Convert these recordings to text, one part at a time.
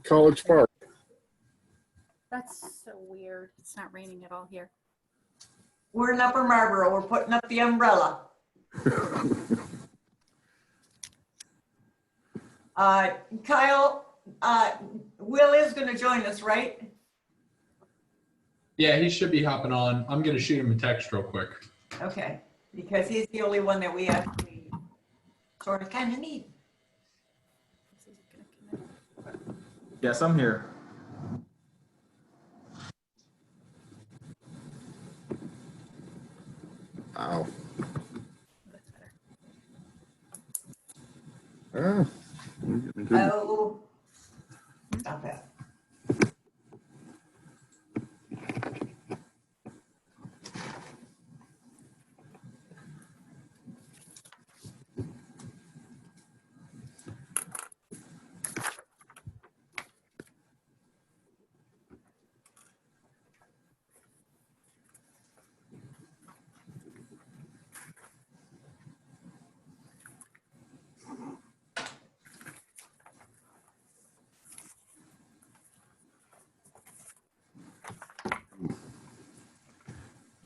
College Park. That's so weird. It's not raining at all here. We're in Upper Marlboro. We're putting up the umbrella. Kyle, Will is going to join us, right? Yeah, he should be hopping on. I'm going to shoot him a text real quick. Okay, because he's the only one that we actually sort of kind of need. Yes, I'm here. Wow. That's better. Oh, stop that.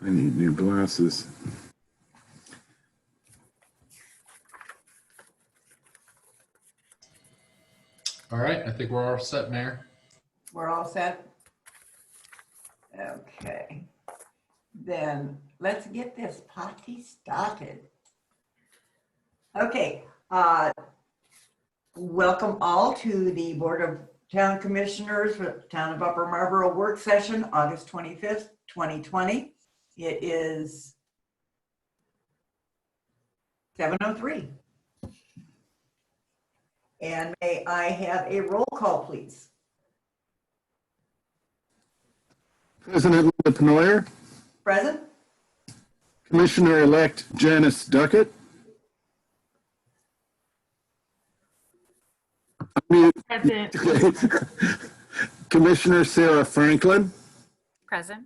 I need new glasses. All right, I think we're all set, Mayor. We're all set? Okay. Then let's get this party started. Okay. Welcome all to the Board of Town Commissioners for Town of Upper Marlboro Work Session, August 25th, 2020. It is 7:03. And may I have a roll call, please? President Linda Penoyer, Present? Commissioner-elect Janice Duckett. Present. Commissioner Sarah Franklin Present.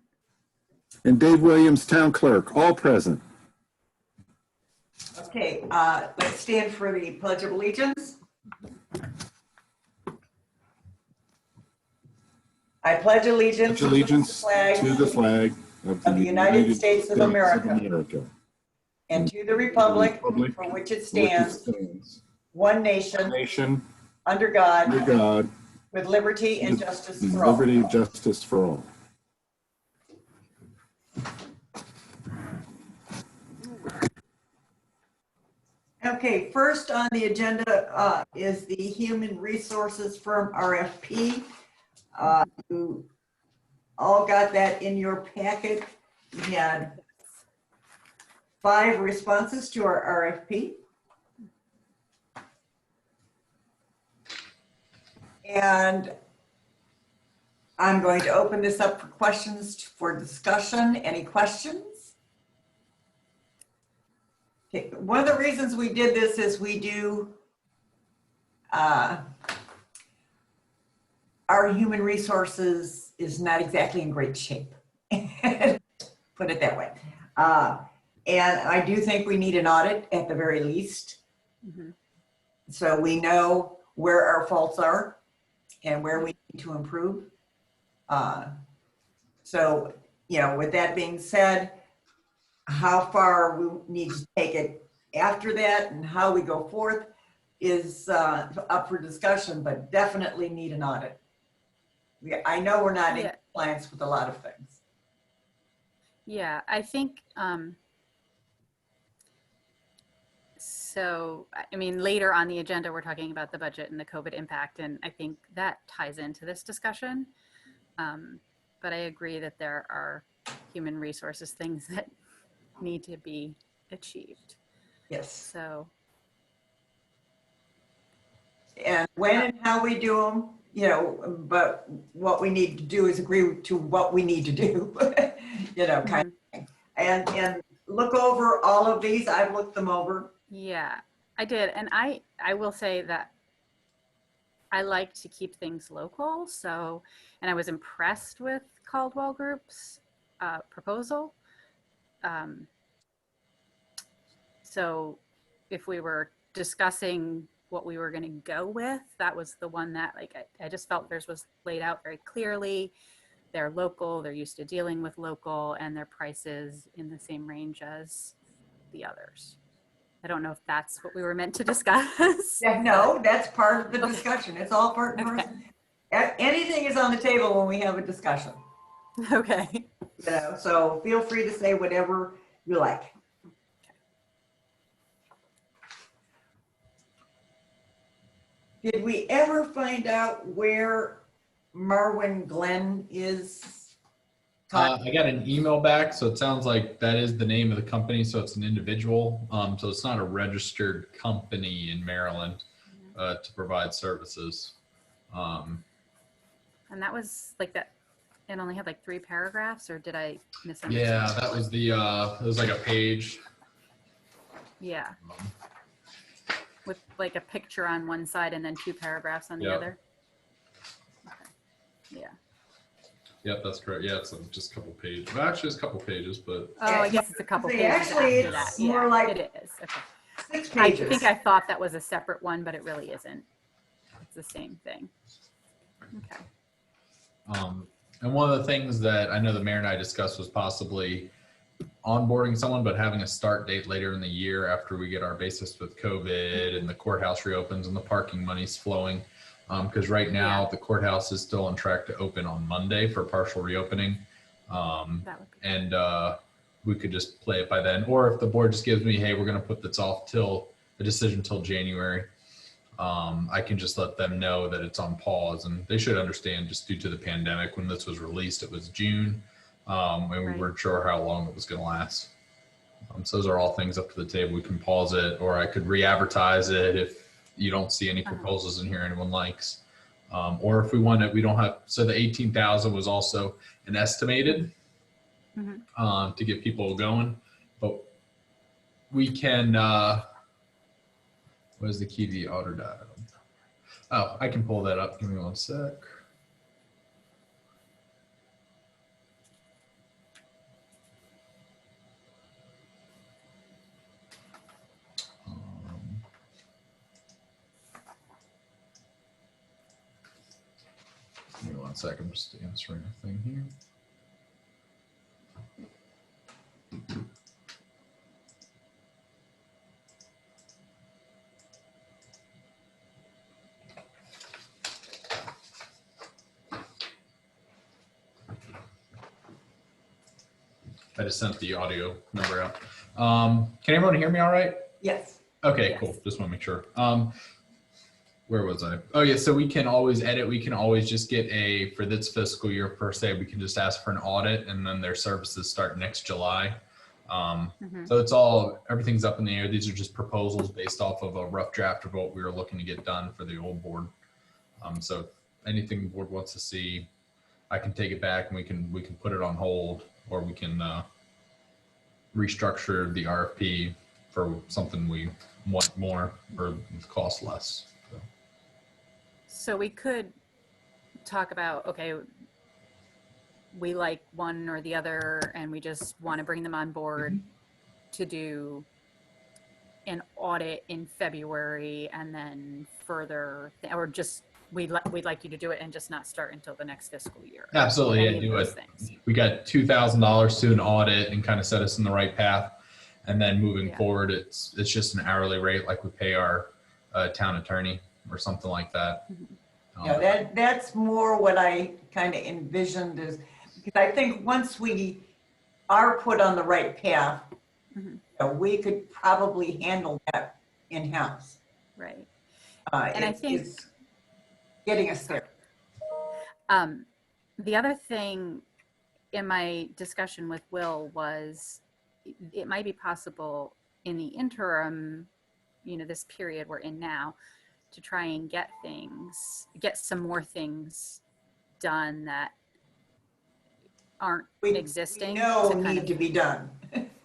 and Dave Williams, Town Clerk, all present. Okay, let's stand for the Pledge of Allegiance. I pledge allegiance Pledge allegiance to the flag of the United States of America and to the republic for which it stands, one nation, under God, with liberty and justice for all. Liberty and justice for all. Okay, first on the agenda is the Human Resources Firm RFP. You all got that in your packet. We had 5 responses to our RFP. And I'm going to open this up for questions for discussion. Any questions? Okay. One of the reasons we did this is we do our human resources is not exactly in great shape. Put it that way. And I do think we need an audit at the very least. Mm-hmm. So we know where our faults are and where we need to improve. So, you know, with that being said, how far we need to take it after that and how we go forth is up for discussion, but definitely need an audit. I know we're not in compliance with a lot of things. Yeah, I think, so, I mean, later on the agenda, we're talking about the budget and the COVID impact, and I think that ties into this discussion. But I agree that there are human resources things that need to be achieved. Yes. So. And when and how we do them, you know, but what we need to do is agree to what we need to do, you know, kind of thing. And look over all of these. I've looked them over. Yeah, I did. And I will say that I like to keep things local. So, and I was impressed with Caldwell Group's proposal. So if we were discussing what we were going to go with. That was the one that like I just felt theirs was laid out very clearly. They're local, they're used to dealing with local, and their prices in the same range as the others. I don't know if that's what we were meant to discuss. Yeah, no, that's part of the discussion. It's all part and Okay. parcel. Anything is on the table when we have a discussion. Okay. You know, so feel free to say whatever you like. Did we ever find out where Marwin Glen is? I got an email back, so it sounds like that is the name of the company, so it's an individual. So it's not a registered company in Maryland to provide services. And that was like that. It only had like 3 paragraphs, or did I misunderstand? Yeah, that was the, it was like a page. Yeah. With like a picture on one side and then 2 paragraphs on the Yep. other. Okay. Yeah. Yep, that's correct. Yeah, it's just a couple pages. Well, actually, it's a couple pages, but Oh, I guess it's a couple See, pages actually, after that. it's more like it is. Okay. 6 I pages. think I thought that was a separate one, but it really isn't. It's the same thing. Okay. and one of the things that I know the mayor and I discussed was possibly onboarding someone, but having a start date later in the year after we get our basis with COVID and the courthouse reopens and the parking money's flowing. Because right now the courthouse is still on track to open on Monday for partial reopening. That would be And we could just play it by then. Or if the board just gives me, hey, we're going to put this off till the decision till January, I can just let them know that it's on pause. And they should understand, just due to the pandemic, when this was released, it was June. And we Right. weren't sure how long it was going to last. So those are all things up to the table. We can pause it, or I could re-advertise it if you don't see any proposals in here anyone likes. Or if we want it, we don't have, so the 18,000 was also an estimated to get people going, but we can, what is the key to the auto data? Oh, I can pull that up. Give me one sec. Give me one sec. I'm just answering a thing here. I just sent the audio number out. Can everyone hear me all right? Yes. Okay, Yes. cool. Just want to make sure. Where was I? Oh yeah, so we can always edit. We can always just get a, for this fiscal year per se, we can just ask for an audit, and then their services start next July. So it's all, everything's up in the air. These are just proposals based off of a rough draft of what we were looking to get done for the old board. So if anything the board wants to see, I can take it back and we can put it on hold, or we can restructure the RFP for something we want more or cost less. So we could talk about, okay, we like one or the other, and we just want to bring them on board to do an audit in February, and then further, or just we'd like you to do it and just not start until the next fiscal year. Absolutely, Any yeah, of do those it. things. We got $2,000 to an audit and kind of set us in the right path. And then moving Yeah. forward, it's just an hourly rate like we pay our town attorney or something like that. Yeah, that's more what I kind of envisioned is, because I think once we are put on the right path, we could probably handle that in-house. Right. And I think- it's getting us there. The other thing in my discussion with Will was it might be possible in the interim, this period we're in now, to try and get some more things done that aren't existing. We know to kind need of- to be done.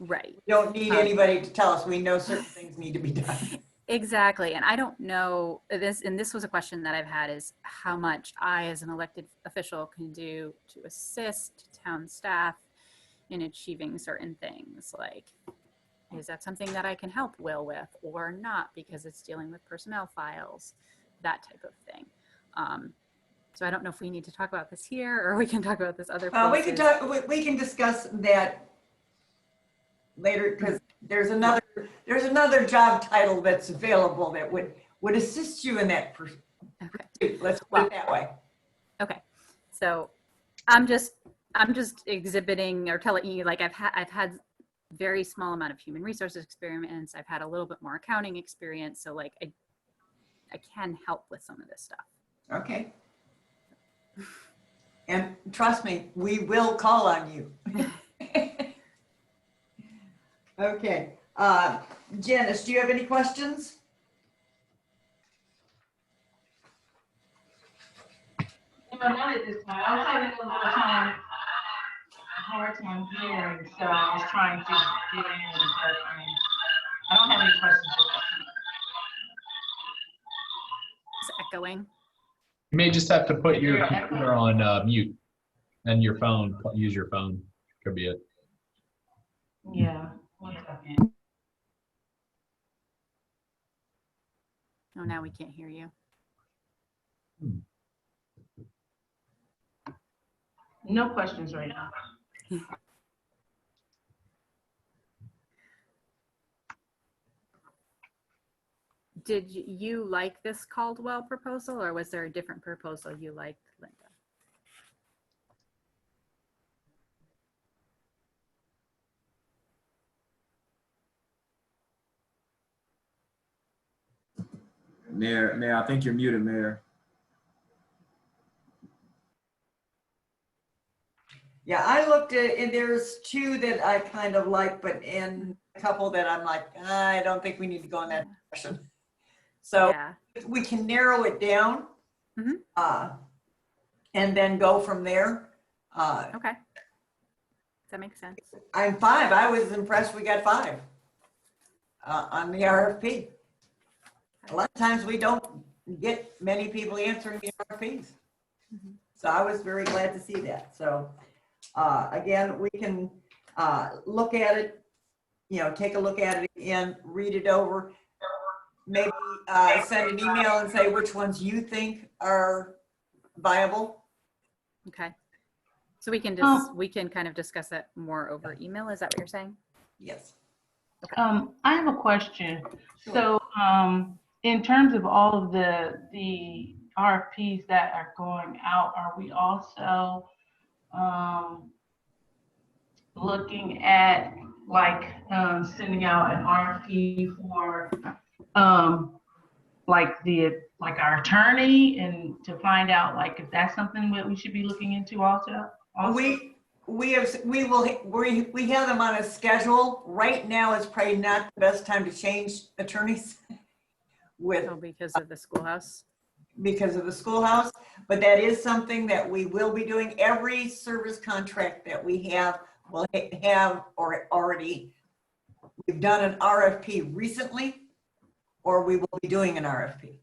Right. We don't need anybody to tell us. We know certain things need to be done. Exactly. And I don't know this, and this was a question that I've had, is how much I as an elected official can do to assist town staff in achieving certain things. Like, Is that something that I can help Will with or not because it's dealing with personnel files, that type of thing. So I don't know if we need to talk about this here or we can talk about this other places. We can discuss that later because there's another job title that's available that would assist you in that pursuit. Okay. Let's put it that way. Okay. So I'm just exhibiting or telling you, like, I've had very small amount of human resources experience. I've had a little bit more accounting experience. So like I can help with some of this stuff. Okay. And trust me, we will call on you. Okay. Janice, do you have any questions? No, not at this time. I was having a little hard time hearing, so I was trying to get in and I don't have any questions. It's echoing. You may just have to put your computer on mute and your phone, use your phone. Could be it. Yeah, 1 second. Oh, now we can't hear you. No questions right now. Did you like this Caldwell proposal or was there a different proposal you liked, Linda? Mayor, I think you're muted, Mayor. Yeah, I looked at, and there's two that I kind of like, but in a couple that I'm like, I don't think we need to go in that direction. So Yeah. if we can narrow it down, Mhm. And then go from there. Okay. That makes sense. I'm 5. I was impressed we got 5 on the RFP. A lot of times we don't get many people answering the RFPs. Mhm. So I was very glad to see that. So again, we can look at it, take a look at it and read it over. Maybe send an email and say which ones you think are viable. Okay. So we can kind of discuss that more over email. Is that what you're saying? Yes. I have a question. Sure. So, in terms of all of the RFPs that are going out, are we also looking at sending out an RFP for our attorney and to find out if that's something that we should be looking into also? We have them on a schedule. Right now is probably not the best time to change attorneys Because of the schoolhouse. because of the schoolhouse, but that is something that we will be doing. Every service contract that we have will have or already, we've done an RFP recently, or we will be doing an RFP.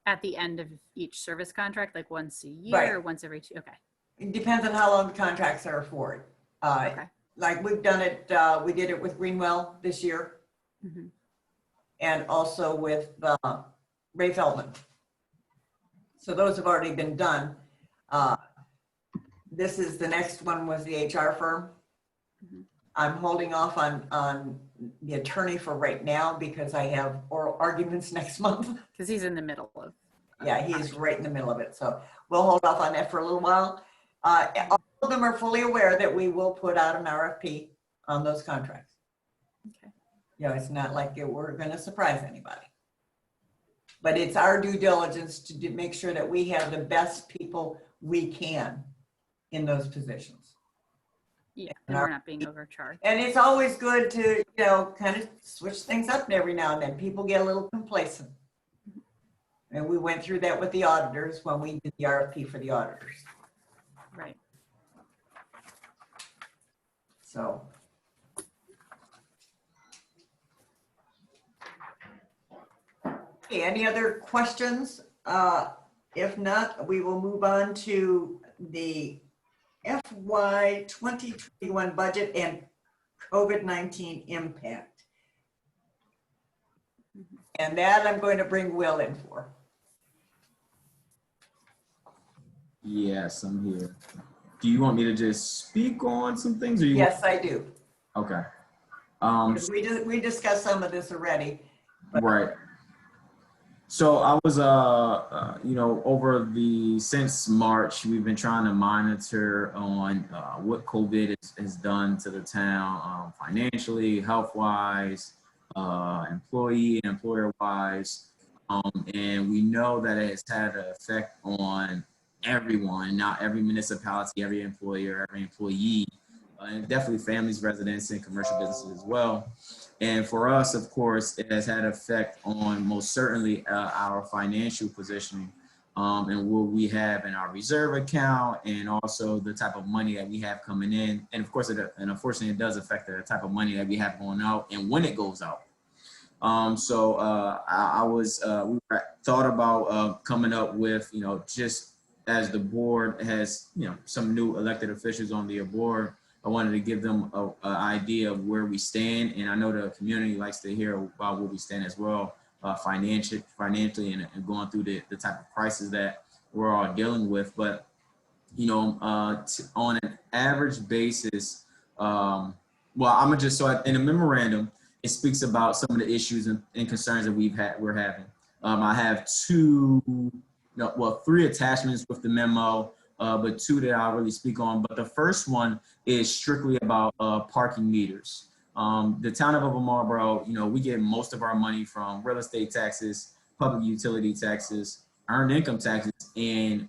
At the end of each service contract, like once a year Right. or once every 2? Okay. It depends on how long the contracts are for. Okay. Like we've done it, we did it with Greenwell this year, Mhm. and also with Ray Feldman. So those have already been done. This is the next one was the HR firm. Mhm. I'm holding off on the attorney for right now because I have oral arguments next month. Because he's in the middle of. Yeah, he's right in the middle of it. So we'll hold off on that for a little while. All of them are fully aware that we will put out an RFP on those contracts. Okay. It's not like we're going to surprise anybody. But it's our due diligence to make sure that we have the best people we can in those positions. Yeah, and we're not being overcharged. And it's always good to, kind of switch things up every now and then. People get a little complacent. And we went through that with the auditors when we did the RFP for the auditors. Right. So. Okay, any other questions? If not, we will move on to the FY 2021 budget. And COVID-19 impact. And that I'm going to bring Will in for. Yes, I'm here. Do you want me to just speak on some things, or you? Yes, I do. Okay. Because we discussed some of this already. Right. So I was, since March, we've been trying to monitor on what COVID has done to the town financially, health-wise, employee and employer-wise. And we know that it has had an effect on everyone, not every municipality, every employer, every employee, and definitely families, residents, and commercial businesses as well. And for us, of course, it has had an effect on most certainly our financial positioning and what we have in our reserve account, and also the type of money that we have coming in. And of course, unfortunately, it does affect the type of money that we have going out and when it goes out. We thought about coming up with, just as the board has, some new elected officials on the board, I wanted to give them an idea of where we stand. And I know the community likes to hear about where we stand as well, financially and going through the type of crisis that we're all dealing with. But, on an average basis, in the memorandum, it speaks about some of the issues and concerns that we're having. I have three attachments with the memo, but two that I'll really speak on. But the first one is strictly about parking meters. The town of Upper Marlboro, we get most of our money from real estate taxes, public utility taxes, earned income taxes, and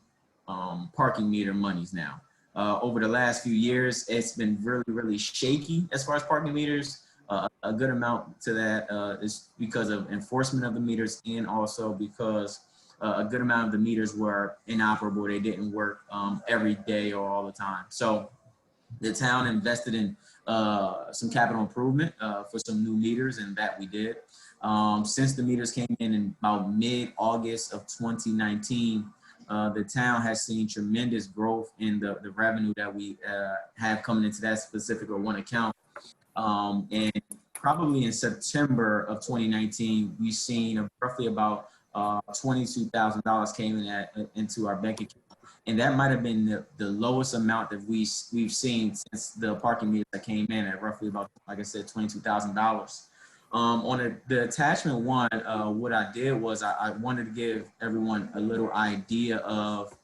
parking meter monies now. Over the last few years, it's been really, really shaky as far as parking meters. A good amount to that is because of enforcement of the meters, and also because a good amount of the meters were inoperable. They didn't work every day or all the time. So the town invested in some capital improvement for some new meters, and that we did. Since the meters came in about mid-August of 2019, the town has seen tremendous growth in the revenue that we have coming into that specific or one account. And probably in September of 2019, we've seen roughly about $22,000 came into our bank account. And that might have been the lowest amount that we've seen since the parking meters that came in at roughly about, like I said, $22,000. On the attachment one, what I did was I wanted to give everyone a little idea of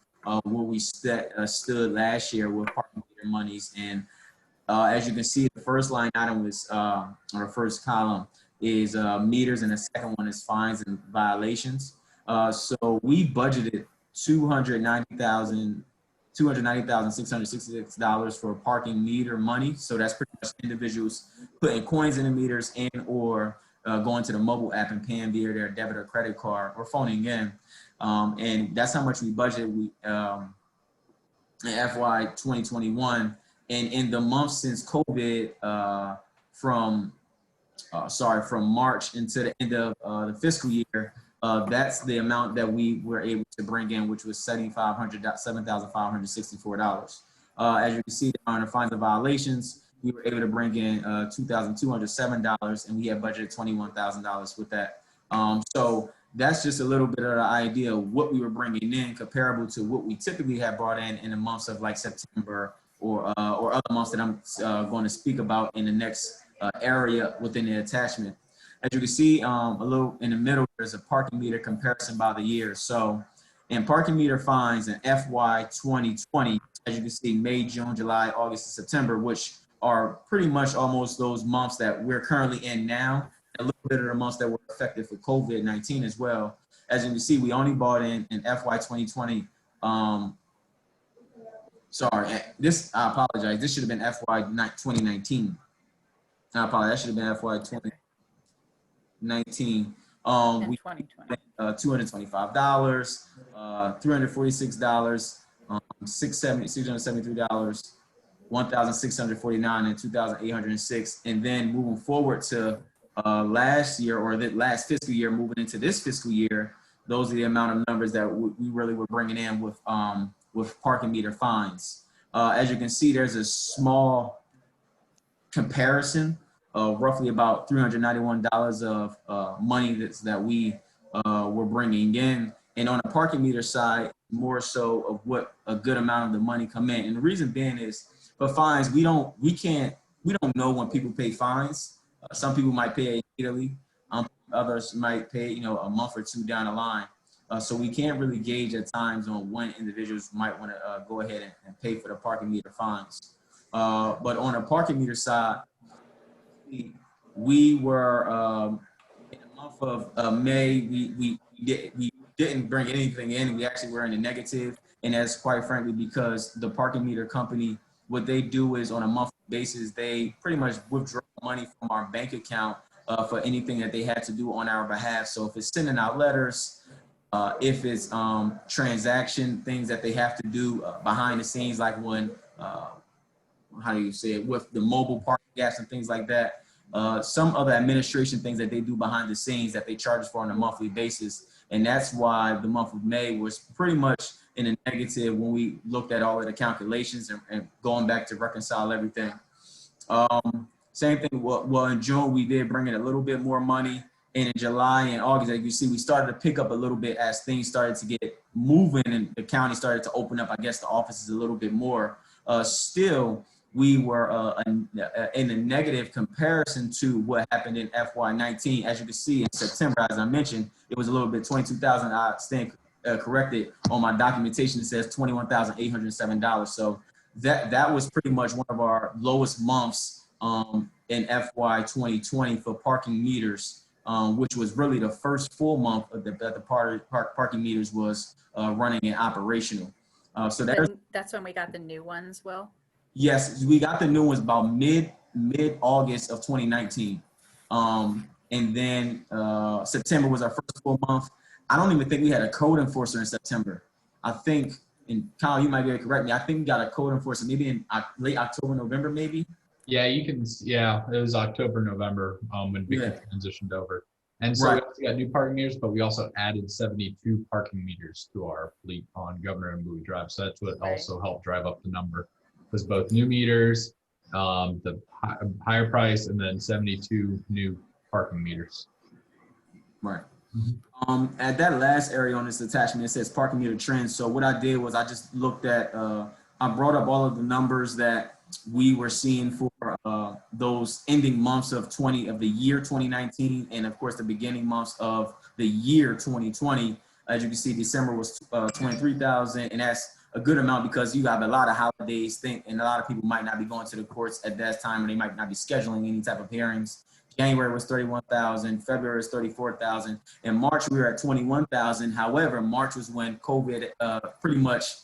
where we stood last year with parking meter monies. And as you can see, the first line item was, or the first column is meters, and the second one is fines and violations. So we budgeted $290,666 for parking meter money. So that's pretty much individuals putting coins in the meters and or going to the mobile app and paying via their debit or credit card or phoning in. And that's how much we budgeted in FY 2021. And in the months since COVID, from March into the end of the fiscal year, that's the amount that we were able to bring in, which was $7,564. As you can see on the fines and violations, we were able to bring in $2,207, and we had budgeted $21,000 with that. So that's just a little bit of the idea of what we were bringing in, comparable to what we typically have brought in the months of like September or other months that I'm going to speak about in the next area within the attachment. As you can see, a little in the middle, there's a parking meter comparison by the year. So in parking meter fines in FY 2020, as you can see, May, June, July, August, and September, which are pretty much almost those months that we're currently in now, a little bit of the months that were affected for COVID-19 as well. As you can see, we only bought in FY 2020. I apologize. This should have been FY 2019. I apologize. That should have been FY 2019. We $225, $346, $673, $1,649, and $2,806. And then moving forward to last year, or the last fiscal year, moving into this fiscal year, those are the amount of numbers that we really were bringing in with parking meter fines. As you can see, there's a small comparison, roughly about $391 of money that we were bringing in. And on the parking meter side, more so of what a good amount of the money come in. And the reason being is for fines, we don't know when people pay fines. Some people might pay it immediately. Others might pay, a month or two down the line. So we can't really gauge at times on when individuals might want to go ahead and pay for the parking meter fines. But on the parking meter side, we were in the month of May. We didn't bring anything in. We actually were in the negative, and that's quite frankly because the parking meter company, what they do is on a monthly basis, they pretty much withdraw money from our bank account for anything that they had to do on our behalf. So if it's sending out letters, if it's transaction things that they have to do behind the scenes, like when, how do you say it, with the mobile parking gas and things like that, some other administration things that they do behind the scenes that they charge us for on a monthly basis. And that's why the month of May was pretty much in a negative when we looked at all of the calculations and going back to reconcile everything. Same thing, well, in June, we did bring in a little bit more money. And in July and August, as you see, we started to pick up a little bit as things started to get moving and the county started to open up, I guess, the offices a little bit more. Still, we were in a negative comparison to what happened in FY19. As you can see, in September, as I mentioned, it was a little bit 22,000. I stand corrected on my documentation. It says $21,807. So that was pretty much one of our lowest months in FY 2020 for parking meters, which was really the first full month of that the parking meters was running and operational. So that's when we got the new ones, Will? Yes, we got the new ones about mid-August of 2019. And then September was our first full month. I don't even think we had a code enforcer in September. I think, and Kyle, you might be able to correct me, I think we got a code enforcer maybe in late October, November, maybe? Yeah, it was October, November when Vicky transitioned over. And so we also got new parking meters, but we also added 72 parking meters to our fleet on Governor and Bowie Drive. So that's what also helped drive up the number. Was both new meters, the higher price, and then 72 new parking meters. Right. At that last area on this attachment, it says parking meter trends. So what I did was I just looked at, I brought up all of the numbers that we were seeing for those ending months of the year 2019, and of course the beginning months of the year 2020. As you can see, December was 23,000, and that's a good amount because you have a lot of holidays, and a lot of people might not be going to the courts at that time, or they might not be scheduling any type of hearings. January was 31,000, February was 34,000, and March we were at 21,000. However, March was when COVID pretty much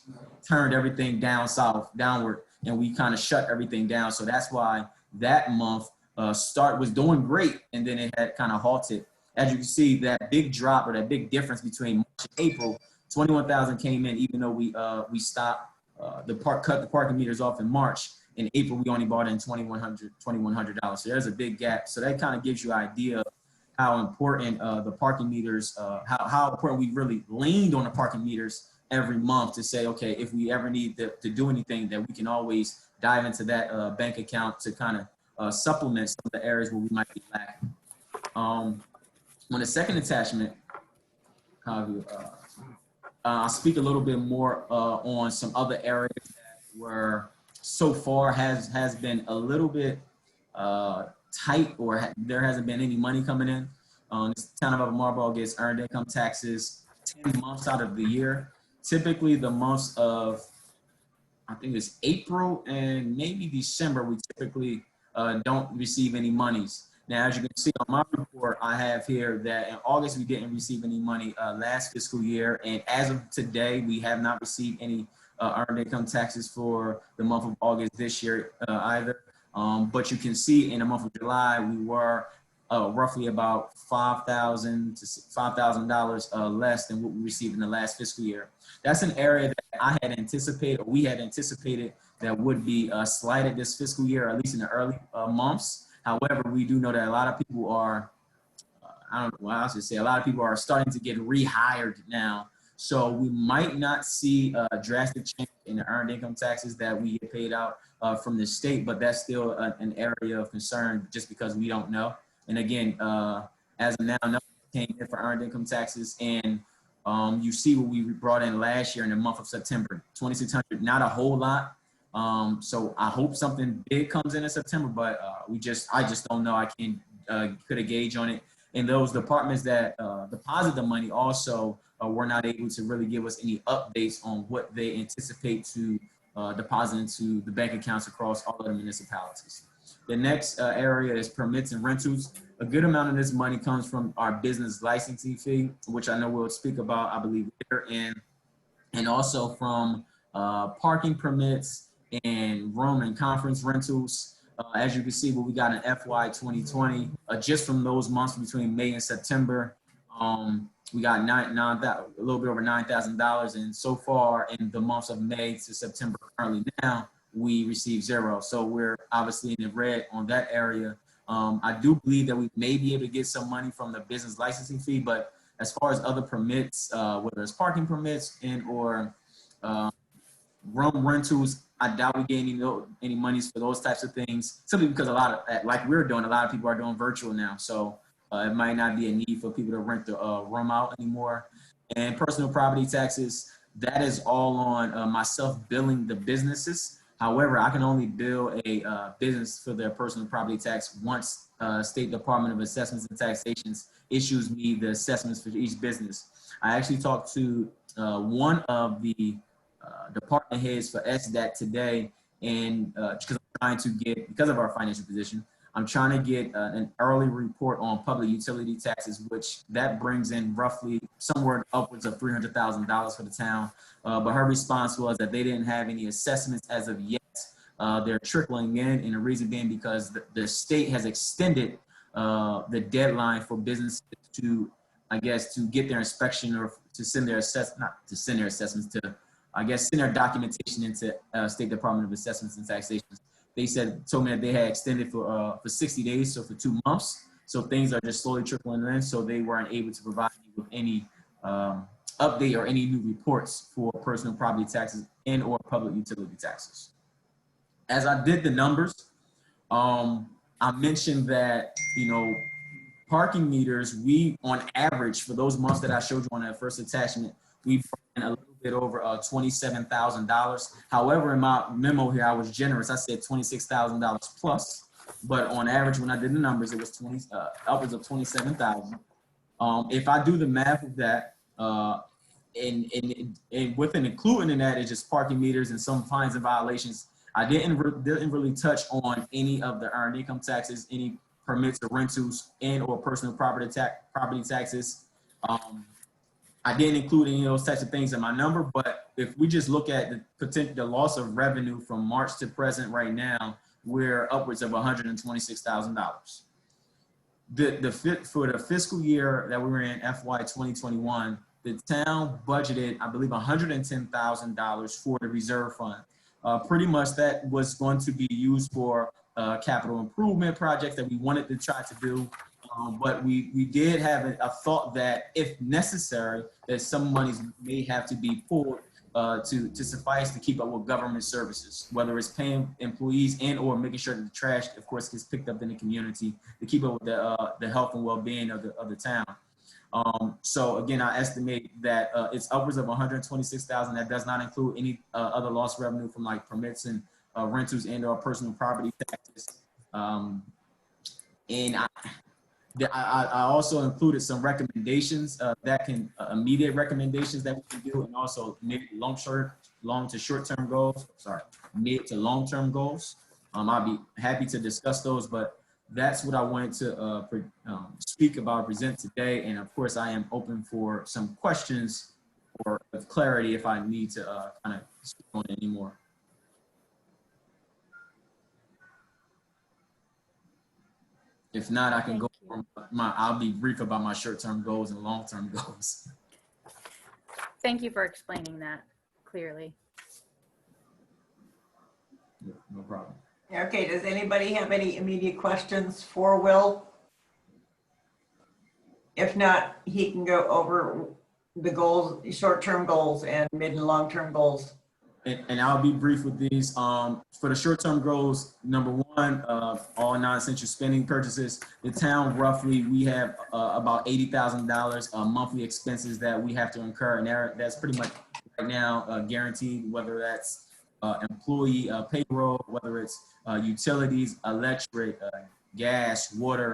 turned everything downward, and we kind of shut everything down. So that's why that month was doing great, and then it had kind of halted. As you can see, that big drop or that big difference between March and April, 21,000 came in, even though we stopped cut the parking meters off in March. In April, we only bought in $2,100. So there's a big gap. So that kind of gives you an idea of how important the parking meters, how important we really leaned on the parking meters every month to say, okay, if we ever need to do anything, that we can always dive into that bank account to kind of supplement some of the areas where we might be lacking. On the second attachment, I'll speak a little bit more on some other areas that were so far has been a little bit tight, or there hasn't been any money coming in. This Town of Upper Marlboro gets earned income taxes 10 months out of the year. Typically the months of, I think it's April and maybe December, we typically don't receive any monies. Now, as you can see on my report, I have here that in August, we didn't receive any money last fiscal year. And as of today, we have not received any earned income taxes for the month of August this year either. But you can see in the month of July, we were roughly about $5,000 to $5,000 less than what we received in the last fiscal year. That's an area that I had anticipated, or we had anticipated, that would be slighted this fiscal year, at least in the early months. However, we do know that a lot of people are, I don't know what else to say, a lot of people are starting to get rehired now So we might not see a drastic change in the earned income taxes that we get paid out from the state, but that's still an area of concern just because we don't know. And again, as of now, nothing came in for earned income taxes, and you see what we brought in last year in the month of September, 2,600, not a whole lot. So I hope something big comes in September, but I just don't know. I can't put a gauge on it. And those departments that deposit the money also were not able to really give us any updates on what they anticipate to deposit into the bank accounts across all of the municipalities. The next area is permits and rentals. A good amount of this money comes from our business licensing fee, which I know we'll speak about, I believe, later, and also from parking permits and room and conference rentals. As you can see, what we got in FY 2020, just from those months between May and September, we got a little bit over $9,000. And so far in the months of May to September currently now, we received zero. So we're obviously in the red on that area. I do believe that we may be able to get some money from the business licensing fee, but as far as other permits, whether it's parking permits and or room rentals, I doubt we get any monies for those types of things, simply because a lot of, like we're doing, a lot of people are doing virtual now. So it might not be a need for people to rent the room out anymore. And personal property taxes, that is all on myself billing the businesses. However, I can only bill a business for their personal property tax once State Department of Assessments and Taxations issues me the assessments for each business. I actually talked to one of the department heads for SDAT today, and because I'm trying to get, because of our financial position, I'm trying to get an early report on public utility taxes, which that brings in roughly somewhere upwards of $300,000 for the town. But her response was that they didn't have any assessments as of yet. They're trickling in, and the reason being because the state has extended the deadline for businesses to, I guess, to get their inspection or to send their not to send their assessments to, I guess, send their documentation into State Department of Assessments and Taxations. They told me that they had extended for 60 days, so for 2 months. So things are just slowly trickling in. So they weren't able to provide me with any update or any new reports for personal property taxes and or public utility taxes. As I did the numbers, I mentioned that, you know, parking meters, we on average for those months that I showed you on that first attachment, we brought in a little bit over $27,000. However, in my memo here, I was generous. I said $26,000 plus, but on average, when I did the numbers, it was upwards of $27,000. If I do the math of that, and with an including in that is just parking meters and some fines and violations, I didn't really touch on any of the earned income taxes, any permits or rentals and or personal property taxes. I didn't include any of those types of things in my number, but if we just look at the loss of revenue from March to present right now, we're upwards of $126,000. For the fiscal year that we were in, FY 2021, the town budgeted, I believe, $110,000 for the reserve fund. Pretty much that was going to be used for capital improvement projects that we wanted to try to do. But we did have a thought that if necessary, that some monies may have to be pulled to suffice to keep up with government services, whether it's paying employees and or making sure that the trash, of course, gets picked up in the community to keep up with the health and well-being of the town. So again, I estimate that it's upwards of $126,000. That does not include any other lost revenue from like permits and rentals and or personal property taxes. And I also included some recommendations that can immediate recommendations that we can do, and also mid to short-term goals. Sorry, mid to long-term goals. I'll be happy to discuss those, but that's what I wanted to speak about, present today. And of course, I am open for some questions or clarity if I need to kind of speak on it anymore. If not, I can go for I'll be brief about my short-term goals and long-term goals. Thank you for explaining that clearly. No problem. Okay, does anybody have any immediate questions for Will? If not, he can go over the goals, short-term goals and mid and long-term goals. And I'll be brief with these. For the short-term goals, number one, all non-essential spending purchases. The town roughly, we have about $80,000 monthly expenses that we have to incur, and that's pretty much right now guaranteed. Whether that's employee payroll, whether it's utilities, electric, gas, water,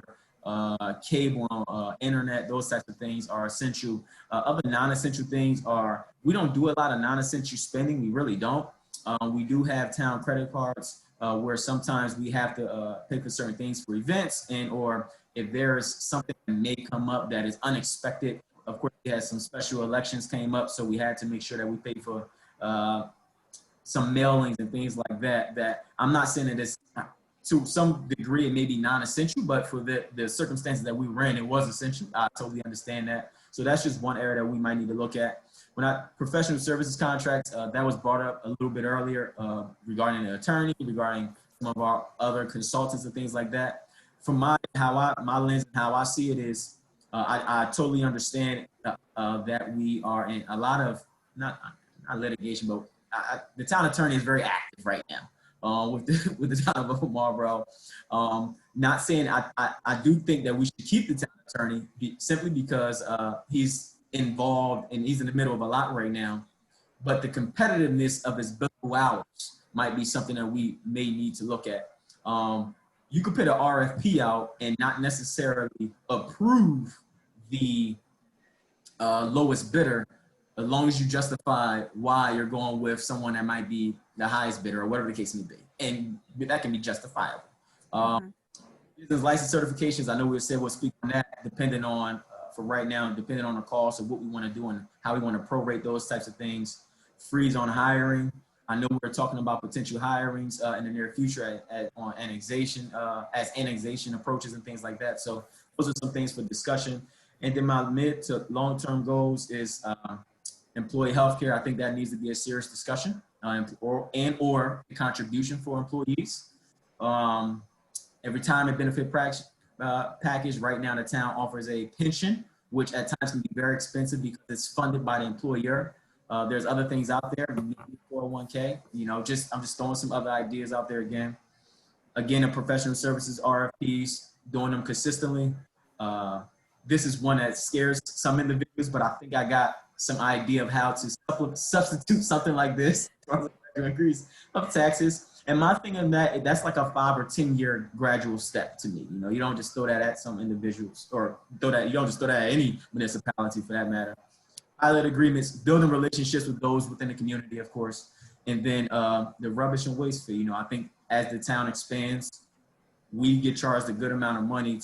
cable, internet, those types of things are essential. Other non-essential things are, we don't do a lot of non-essential spending. We really don't. We do have town credit cards where sometimes we have to pay for certain things for events, and or if there's something that may come up that is unexpected. Of course, we had some special elections came up, so we had to make sure that we paid for some mailings and things like that. That I'm not saying that it's, to some degree, it may be non-essential, but for the circumstances that we were in, it was essential. I totally understand that. So that's just one area that we might need to look at. When professional services contracts, that was brought up a little bit earlier regarding an attorney, regarding some of our other consultants and things like that. From my lens and how I see it is, I totally understand that we are in a lot of, not litigation, but the town attorney is very active right now. With the Town of Upper Marlboro. Not saying I do think that we should keep the town attorney simply because he's involved and he's in the middle of a lot right now. But the competitiveness of his billable hours might be something that we may need to look at. You could put an RFP out and not necessarily approve the lowest bidder, as long as you justify why you're going with someone that might be the highest bidder or whatever the case may be. And that can be justifiable. Business license certifications, I know we said we'll speak on that, depending on, for right now, depending on the cost of what we want to do and how we want to prorate those types of things. Freeze on hiring. I know we're talking about potential hirings in the near future on annexation, as annexation approaches and things like that. So those are some things for discussion. And then my mid to long-term goals is employee healthcare. I think that needs to be a serious discussion, or a contribution for employees. A retirement benefit package. Right now, the town offers a pension, which at times can be very expensive because it's funded by the employer. There's other things out there, maybe 401k. You know, I'm just throwing some other ideas out there again. Again, the professional services RFPs, doing them consistently. This is one that scares some individuals, but I think I got some idea of how to substitute something like this, increase of taxes. And my thing on that's like a 5 or 10 year gradual step to me. You know, you don't just throw that at some individuals, or you don't just throw that at any municipality for that matter. Pilot agreements, building relationships with those within the community, of course. And then the rubbish and waste fee. You know, I think as the town expands, we get charged a good amount of money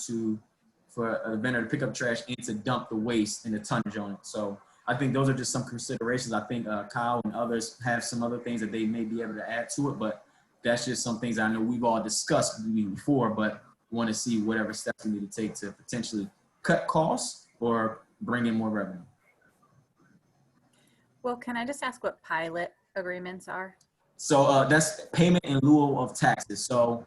for a vendor to pick up trash and to dump the waste and the tonnage on it. So I think those are just some considerations. I think Kyle and others have some other things that they may be able to add to it, but that's just some things I know we've all discussed before, but want to see whatever steps we need to take to potentially cut costs or bring in more revenue. Well, can I just ask what pilot agreements are? So that's payment in lieu of taxes. So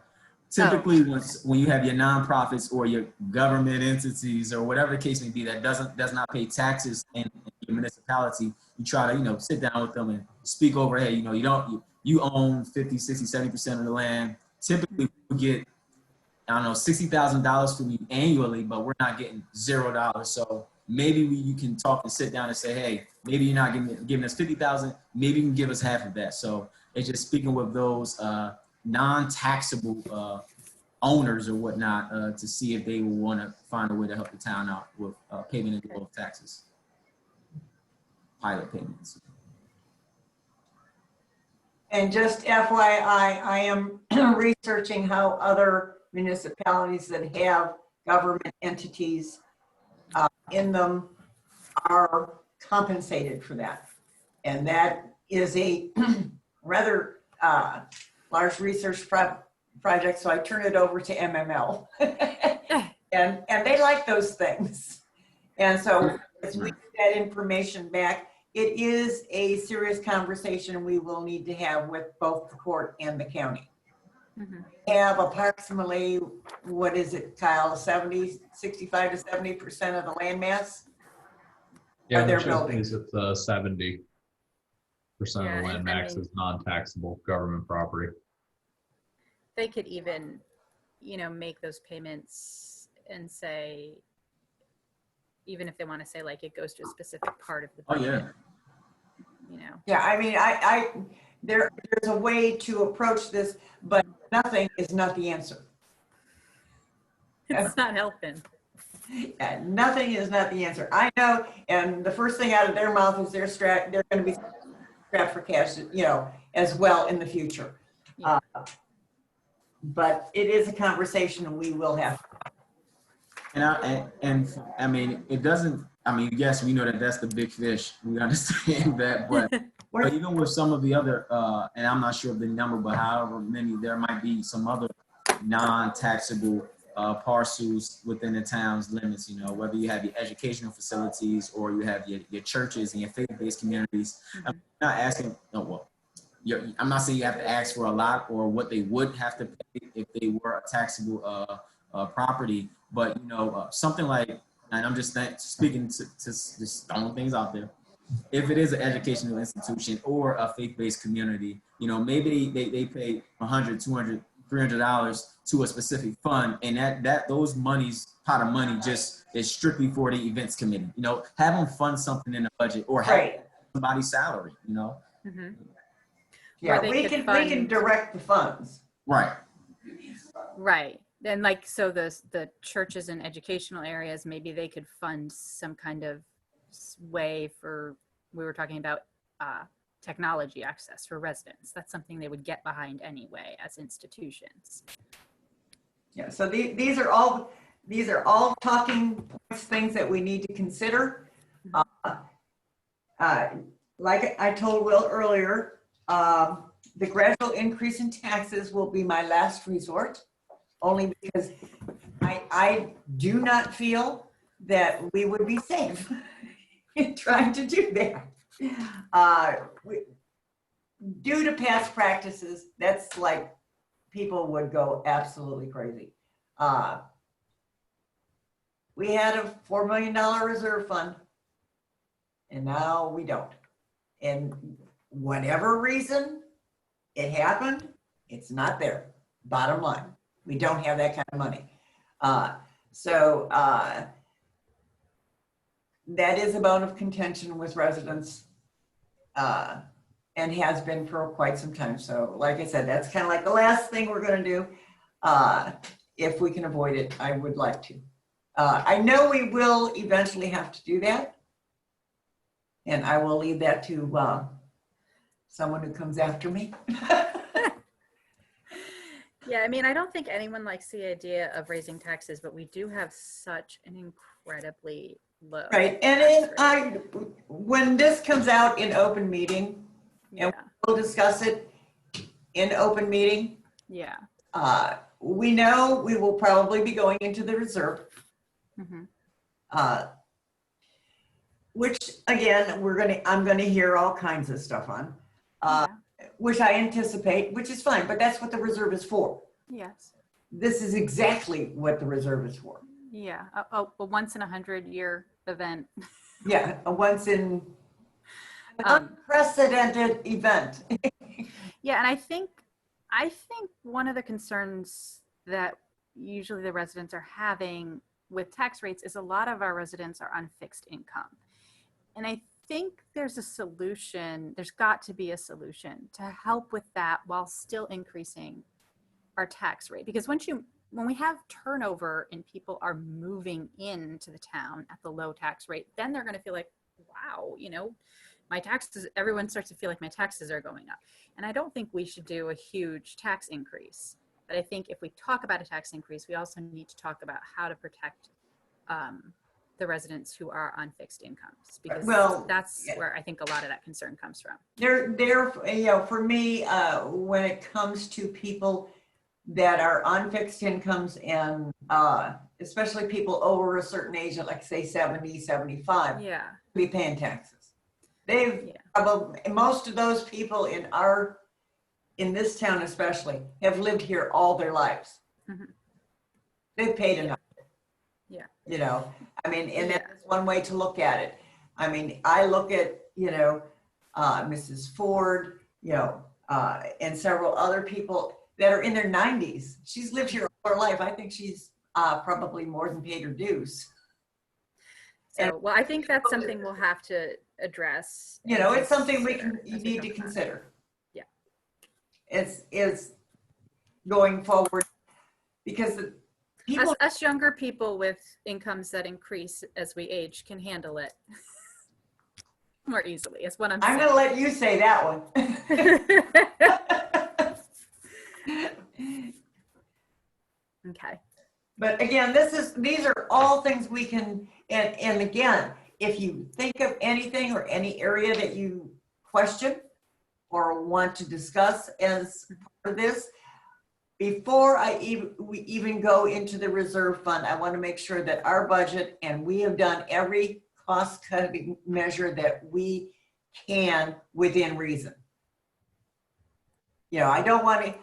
typically when you have your nonprofits or your government entities or whatever the case may be that does not pay taxes in your municipality, you try to, you know, sit down with them and speak over, hey, you know, you own 50, 60, 70% of the land. Typically we get, I don't know, $60,000 from you annually, but we're not getting $0. So maybe you can talk and sit down and say, hey, maybe you're not giving us 50,000, maybe you can give us half of that. So it's just speaking with those non-taxable owners or whatnot to see if they will want to find a way to help the town out with payment in lieu of taxes. Pilot payments. And just FYI, I am researching how other municipalities that have government entities in them are compensated for that. And that is a rather large research project, so I turn it over to MML. and they like those things. And so as we get that information back, it is a serious conversation we will need to have with both the court and the county. Mm-hmm. We have approximately, what is it, Kyle, 65 to 70% of the land mass Yeah, their which is buildings. it's 70% of Yeah, the land and I max mean- is non-taxable government property. They could even, make those payments and say, even if they want to say like it goes to a specific part of the Oh, budget, yeah. Yeah, I mean, there's a way to approach this, but nothing is not the answer. It's not helping. Yeah, nothing is not the answer. I know, and the first thing out of their mouth is they're going to be strapped for cash, as well in the future. Yeah. But it is a conversation we will have. And I mean, it doesn't, I mean, yes, we know that that's the big fish. We understand that, but even with some of the other, and I'm not sure of the number, but however many, there might be some other non-taxable parcels within the town's limits, whether you have your educational facilities or you have your churches and your faith-based communities. I'm not asking, I'm not saying you have to ask for a lot or what they would have to pay if they were a taxable property, but something like, and I'm just speaking to just throwing things out there. If it is an educational institution or a faith-based community, maybe they pay $100, $200, $300 to a specific fund, and that those pot of money just is strictly for the events committee. Have them fund something in the budget or have somebody's salary. Mm-hmm. Yeah, Or they we could can direct the funds. Right. Right. And like, so the churches and educational areas, maybe they could fund some kind of way for, we were talking about technology access for residents. That's something they would get behind anyway as institutions. Yeah, so these are all talking points, things that we need to consider. Like I told Will earlier, the gradual increase in taxes will be my last resort, only because I do not feel that we would be safe in trying to do that. Due to past practices, that's like, people would go absolutely crazy. We had a $4 million reserve fund, and now we don't. And whatever reason it happened, it's not there. Bottom line, we don't have that kind of money. So that is a bone of contention with residents, and has been for quite some time. So like I said, that's kind of like the last thing we're going to do. If we can avoid it, I would like to. I know we will eventually have to do that, and I will leave that to someone who comes after me. Yeah, I mean, I don't think anyone likes the idea of raising taxes, but we do have such an incredibly low. Right, tax and rate. when this comes out in open meeting, Yeah. and we'll discuss it in open meeting, Yeah. we know we will probably be going into the reserve, Mm-hmm. which again, I'm gonna hear all kinds of stuff on, which I anticipate, which is fine, but that's what the reserve is for. Yes. This is exactly what the reserve is for. Yeah. A once in 100-year event. Yeah, a once in Um, unprecedented event. Yeah, and I think one of the concerns that usually the residents are having with tax rates is a lot of our residents are on fixed income. And I think there's a solution, there's got to be a solution to help with that while still increasing our tax rate. Because when we have turnover and people are moving into the town at the low tax rate, then they're going to feel like, wow, my taxes, everyone starts to feel like my taxes are going up. And I don't think we should do a huge tax increase. But I think if we talk about a tax increase, we also need to talk about how to protect the residents who are on fixed incomes, because that's where I think a lot of that concern comes from. For me, when it comes to people that are on fixed incomes and especially people over a certain age, like say 70, 75, be paying taxes. Most of those people in this town especially have lived here all their lives. Mm-hmm. They've paid enough. Yeah. I mean, and that's one way to look at it. I mean, I look at, Mrs. Ford, and several other people that are in their 90s. She's lived here all her life. I think she's probably more than paid her dues. So, well, I think that's something we'll have to address. It's something you as need come to back. consider. Yeah. It's going forward because the people, Us younger people with incomes that increase as we age can handle it more easily, is what I'm I'm saying. going to let you say that one. Okay. But again, these are all things we can, and again, if you think of anything or any area that you question or want to discuss as part of this, before we even go into the reserve fund, I want to make sure that our budget, and we have done every cost cutting measure that we can within reason. I don't want to,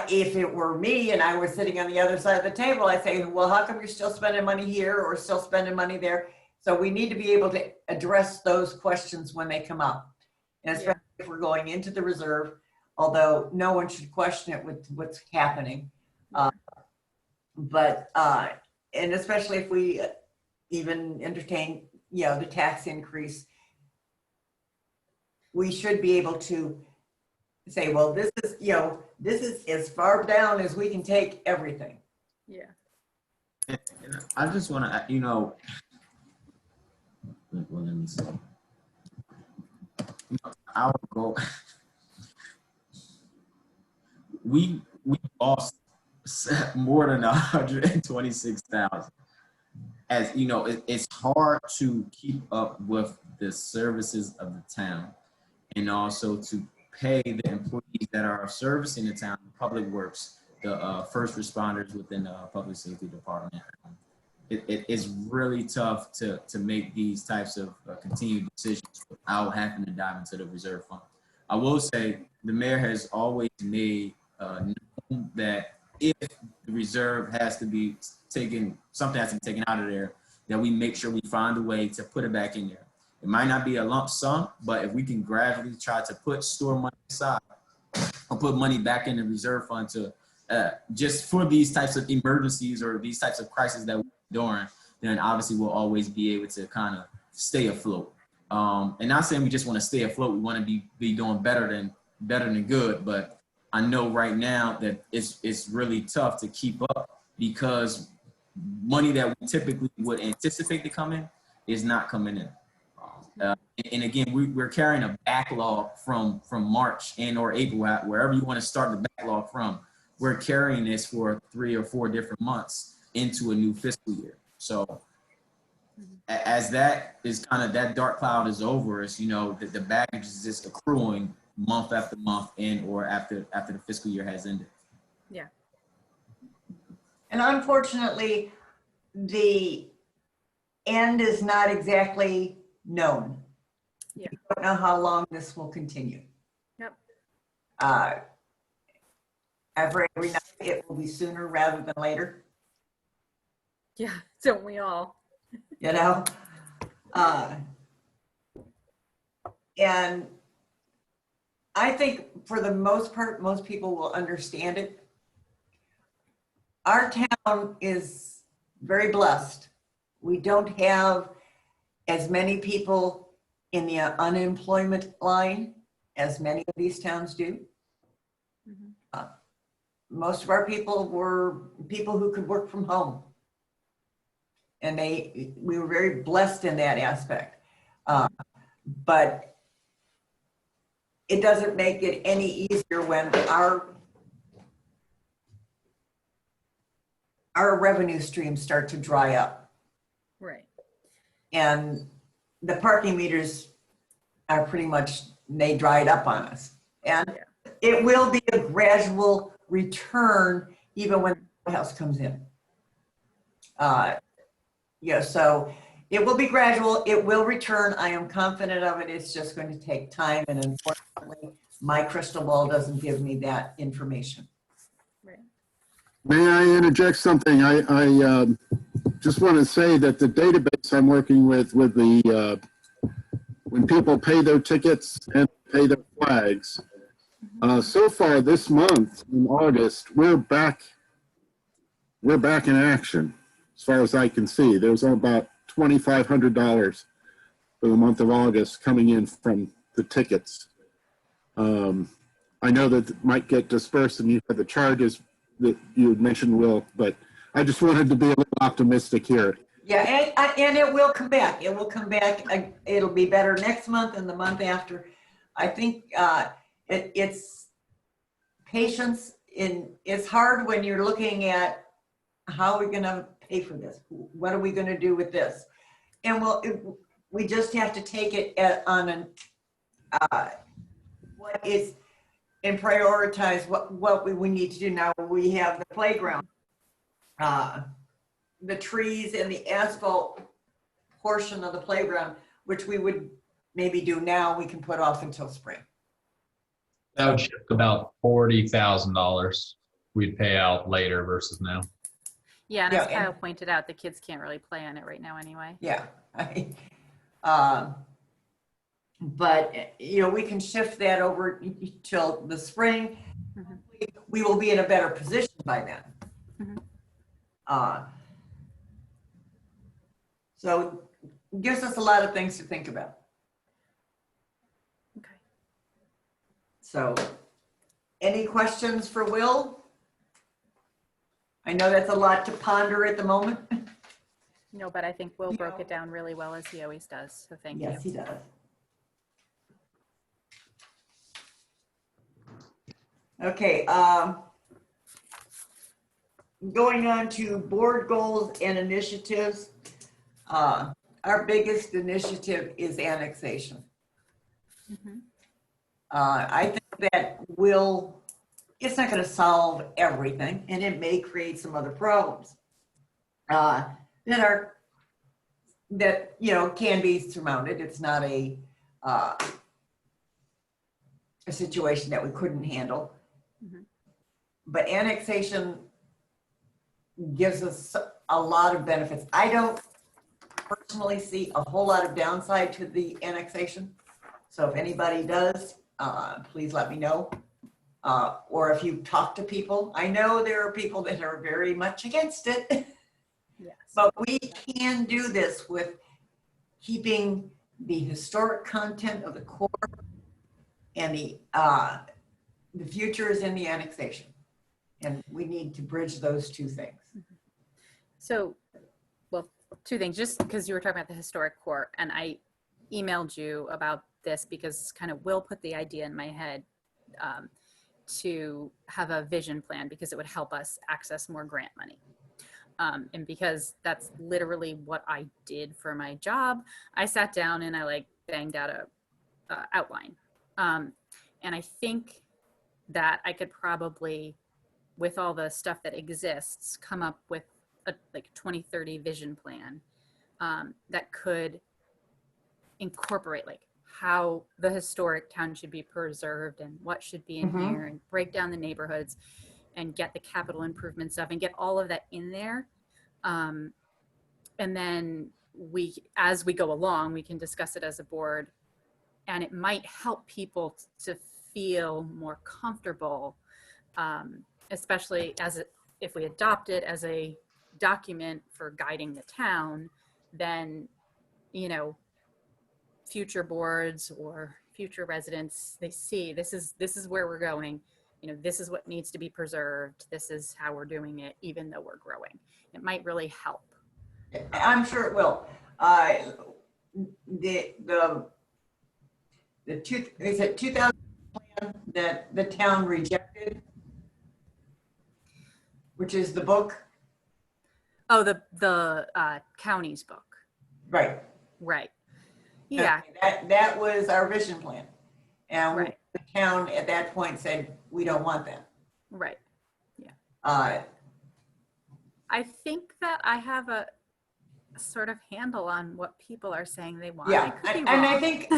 if it were me and I was sitting on the other side of the table, I'd say, well, how come you're still spending money here or still spending money there? So we need to be able to address those questions when they come up. And especially if we're going into the reserve, although no one should question it with what's happening. And especially if we even entertain, the tax increase, we should be able to say, well, this is as far down as we can take everything. Yeah. And I just want to, well, let me see. Our goal, we lost more than 126,000. As it's hard to keep up with the services of the town, and also to pay the employees that are servicing the town, public works, the first responders within the public safety department. It is really tough to make these types of continued decisions without having to dive into the reserve fund. I will say the mayor has always made known that if the reserve has to be taken, something has to be taken out of there, that we make sure we find a way to put it back in there. It might not be a lump sum, but if we can gradually try to store money aside or put money back in the reserve fund to just for these types of emergencies or these types of crises that we're during, then obviously we'll always be able to kind of stay afloat. And not saying we just want to stay afloat, we want to be doing better than good, but I know right now that it's really tough to keep up because money that we typically would anticipate to come in is not coming in. And again, we're carrying a backlog from March and or April, wherever you want to start the backlog from. We're carrying this for 3 or 4 different months into a new fiscal year. So as that is kind of, that dark cloud is over, it's, the baggage is just accruing month after month and or after the fiscal year has ended. Yeah. And unfortunately, the end is not exactly known. Yeah. We don't know how long this will continue. Yep. Every night it will be sooner rather than later. Yeah. Don't we all? And I think for the most part, most people will understand it. Our town is very blessed. We don't have as many people in the unemployment line as many of these towns do. Mm-hmm. Most of our people were people who could work from home. And we were very blessed in that aspect. But it doesn't make it any easier when our revenue streams start to dry up. Right. And the parking meters are pretty much, they dried up on us. And it will be a gradual return even when the house comes in. So it will be gradual, it will return. I am confident of it. It's just going to take time. And unfortunately, my crystal ball doesn't give me that information. Right. May I interject something? just want to say that the database I'm working with the, when people pay their tickets and pay their flags, so far this month in August, we're back in action as far as I can see. There's about $2,500 for the month of August coming in from the tickets. I know that it might get dispersed and you have the charges that you had mentioned, Will, but I just wanted to be a little optimistic here. Yeah, and it will come back. It will come back. It'll be better next month and the month after. I think it's patience. It's hard when you're looking at how are we going to pay for this? What are we going to do with this? And we just have to take it on an what is and prioritize what we need to do. Now we have the playground, the trees and the asphalt portion of the playground, which we would maybe do now, we can put off until spring. That would shift about $40,000 we'd pay out later versus now. Yeah, and Yeah, as Kyle pointed out, the kids can't really play on it right now anyway. Yeah. But you know, we can shift that over till the spring. Mhm. We will be in a better position by then. Mhm. So it gives us a lot of things to think about. Okay. So any questions for Will? I know that's a lot to ponder at the moment. No, but I think Will broke Yeah. it down really well, as he always does. So thank Yes, you. he does. Okay, going on to board goals and initiatives. Our biggest initiative is annexation. Mhm. I think that it's not going to solve everything, and it may create some other problems that you know can be surmounted. It's not a situation that we couldn't handle. Mhm. But annexation gives us a lot of benefits. I don't personally see a whole lot of downside to the annexation. So if anybody does, please let me know. Or if you talk to people, I know there are people that are very much against it, Yes. but we can do this with keeping the historic content of the core and the future is in the annexation. And we need to bridge those two things. So, well, two things, just because you were talking about the historic core, and I emailed you about this because kind of Will put the idea in my head to have a vision plan because it would help us access more grant money. And because that's literally what I did for my job, I sat down and I banged out a outline. And I think that I could probably, with all the stuff that exists, come up with a 2030 vision plan that could incorporate how the historic town should be preserved and what should be in here, and break down the neighborhoods and get the capital improvement stuff and get all of that in there. And then as we go along, we can discuss it as a board, and it might help people to feel more comfortable, especially if we adopt it as a document for guiding the town, then, future boards or future residents, they see this is where we're going. This is what needs to be preserved. This is how we're doing it, even though we're growing. It might really help. I'm sure it will. The 2000 plan that the town rejected, which is the book. Oh, the county's book. Right. Right. Yeah. That was our vision plan. And Right. the town at that point said, we don't want that. Right. Yeah. I think that I have a sort of handle on what people are saying they want. Yeah, and I think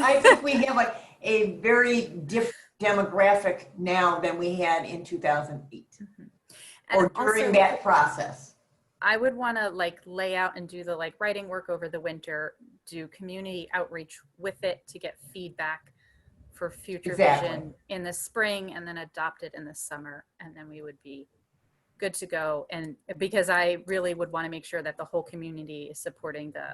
we have a very different demographic now than we had in 2008 Mhm. or And during also, that process. I would want to like lay out and do the like writing work over the winter, do community outreach with it to get feedback for future Exactly. vision in the spring, and then adopt it in the summer, and then we would be good to go. And because I really would want to make sure that the whole community is supporting the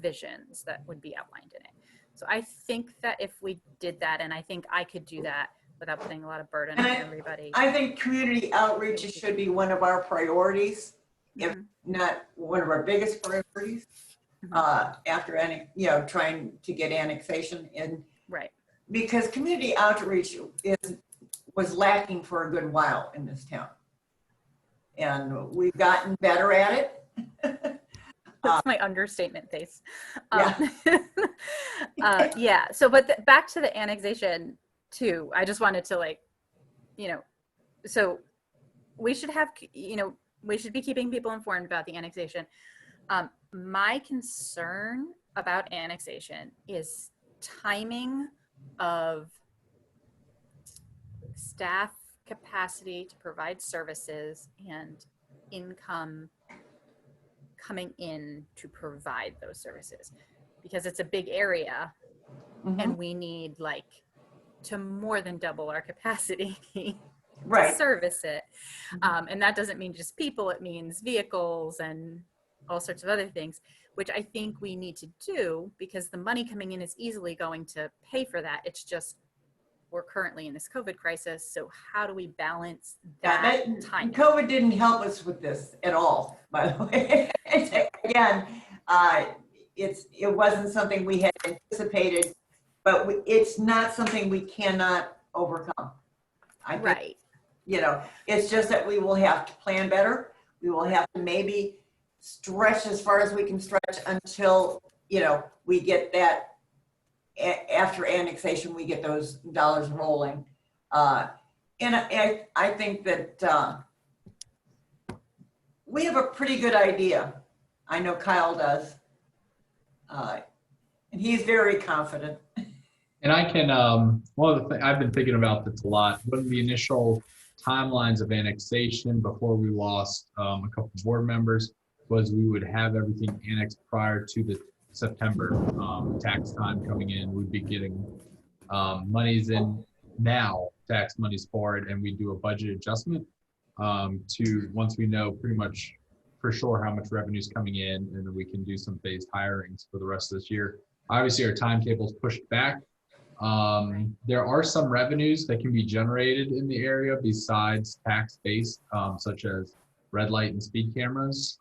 visions that would be outlined in it. So I think that if we did that, and I think I could do that without putting a lot of burden And on everybody. I think community outreach should be one of our priorities, if Mhm. not one of our biggest priorities, after any, trying to get annexation in. Right. Because community outreach was lacking for a good while in this town. And we've gotten better at it. That's my understatement face. Yeah. Yeah. So, but back to the annexation too, I just wanted to like, so we should have, we should be keeping people informed about the annexation. My concern about annexation is timing of staff capacity to provide services and income coming in to provide those services, because it's a big area and we need like to more than double our capacity to Right. service it. And that doesn't mean just people, it means vehicles and all sorts of other things, which I think we need to do, because the money coming in is easily going to pay for that. It's just, we're currently in this COVID crisis. So how do we balance that time? COVID didn't help us with this at all, by the way. Again, it wasn't something we had anticipated, but it's not something we cannot overcome. I think, Right. It's just that we will have to plan better. We will have to maybe stretch as far as we can stretch until, we get that, after annexation, we get those dollars rolling. And I think that we have a pretty good idea. I know Kyle does. And he's very confident. And I can, one of the things I've been thinking about this a lot, one of the initial timelines of annexation before we lost a couple of board members was we would have everything annexed prior to the September tax time coming in. We'd be getting monies in now, tax monies for it, and we do a budget adjustment to, once we know pretty much for sure how much revenue is coming in, and then we can do some phased hirings for the rest of this year. Obviously, our timetable's pushed back. There are some revenues that can be generated in the area besides tax-based, such as red light and speed cameras.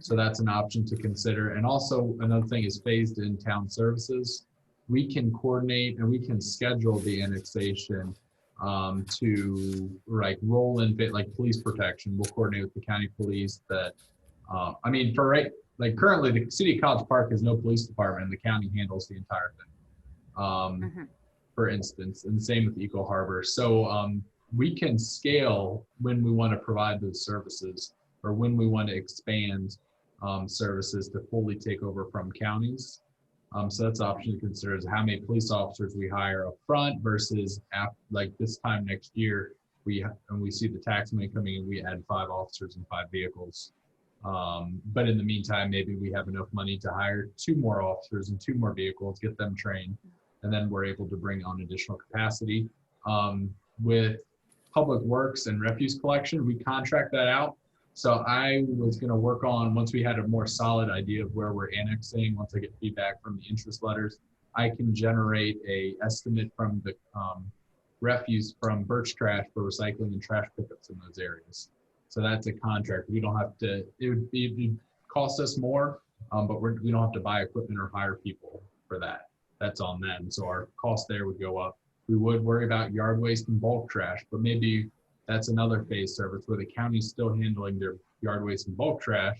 So that's an option to consider. And also another thing is phased in town services. We can coordinate and we can schedule the annexation to like roll in bit like police protection. We'll coordinate with the county police that, currently the city of College Park has no police department and the county handles the entire thing. For instance, and the same with Eco Harbor. So we can scale when we want to provide those services or when we want to expand services to fully take over from counties. So that's an option to consider, is how many police officers we hire up front versus like this time next year, when we see the tax money coming in, we add 5 officers and 5 vehicles. But in the meantime, maybe we have enough money to hire 2 more officers and 2 more vehicles, get them trained, and then we're able to bring on additional capacity. With public works and refuse collection, we contract that out. So I was going to work on, once we had a more solid idea of where we're annexing, once I get feedback from the interest letters, I can generate a estimate from the refuse from Birch Trash for recycling and trash pickups in those areas. So that's a contract. We don't have to, it would cost us more, but we don't have to buy equipment or hire people for that. That's on them. So our cost there would go up. We would worry about yard waste and bulk trash, but maybe that's another phase service where the county's still handling their yard waste and bulk trash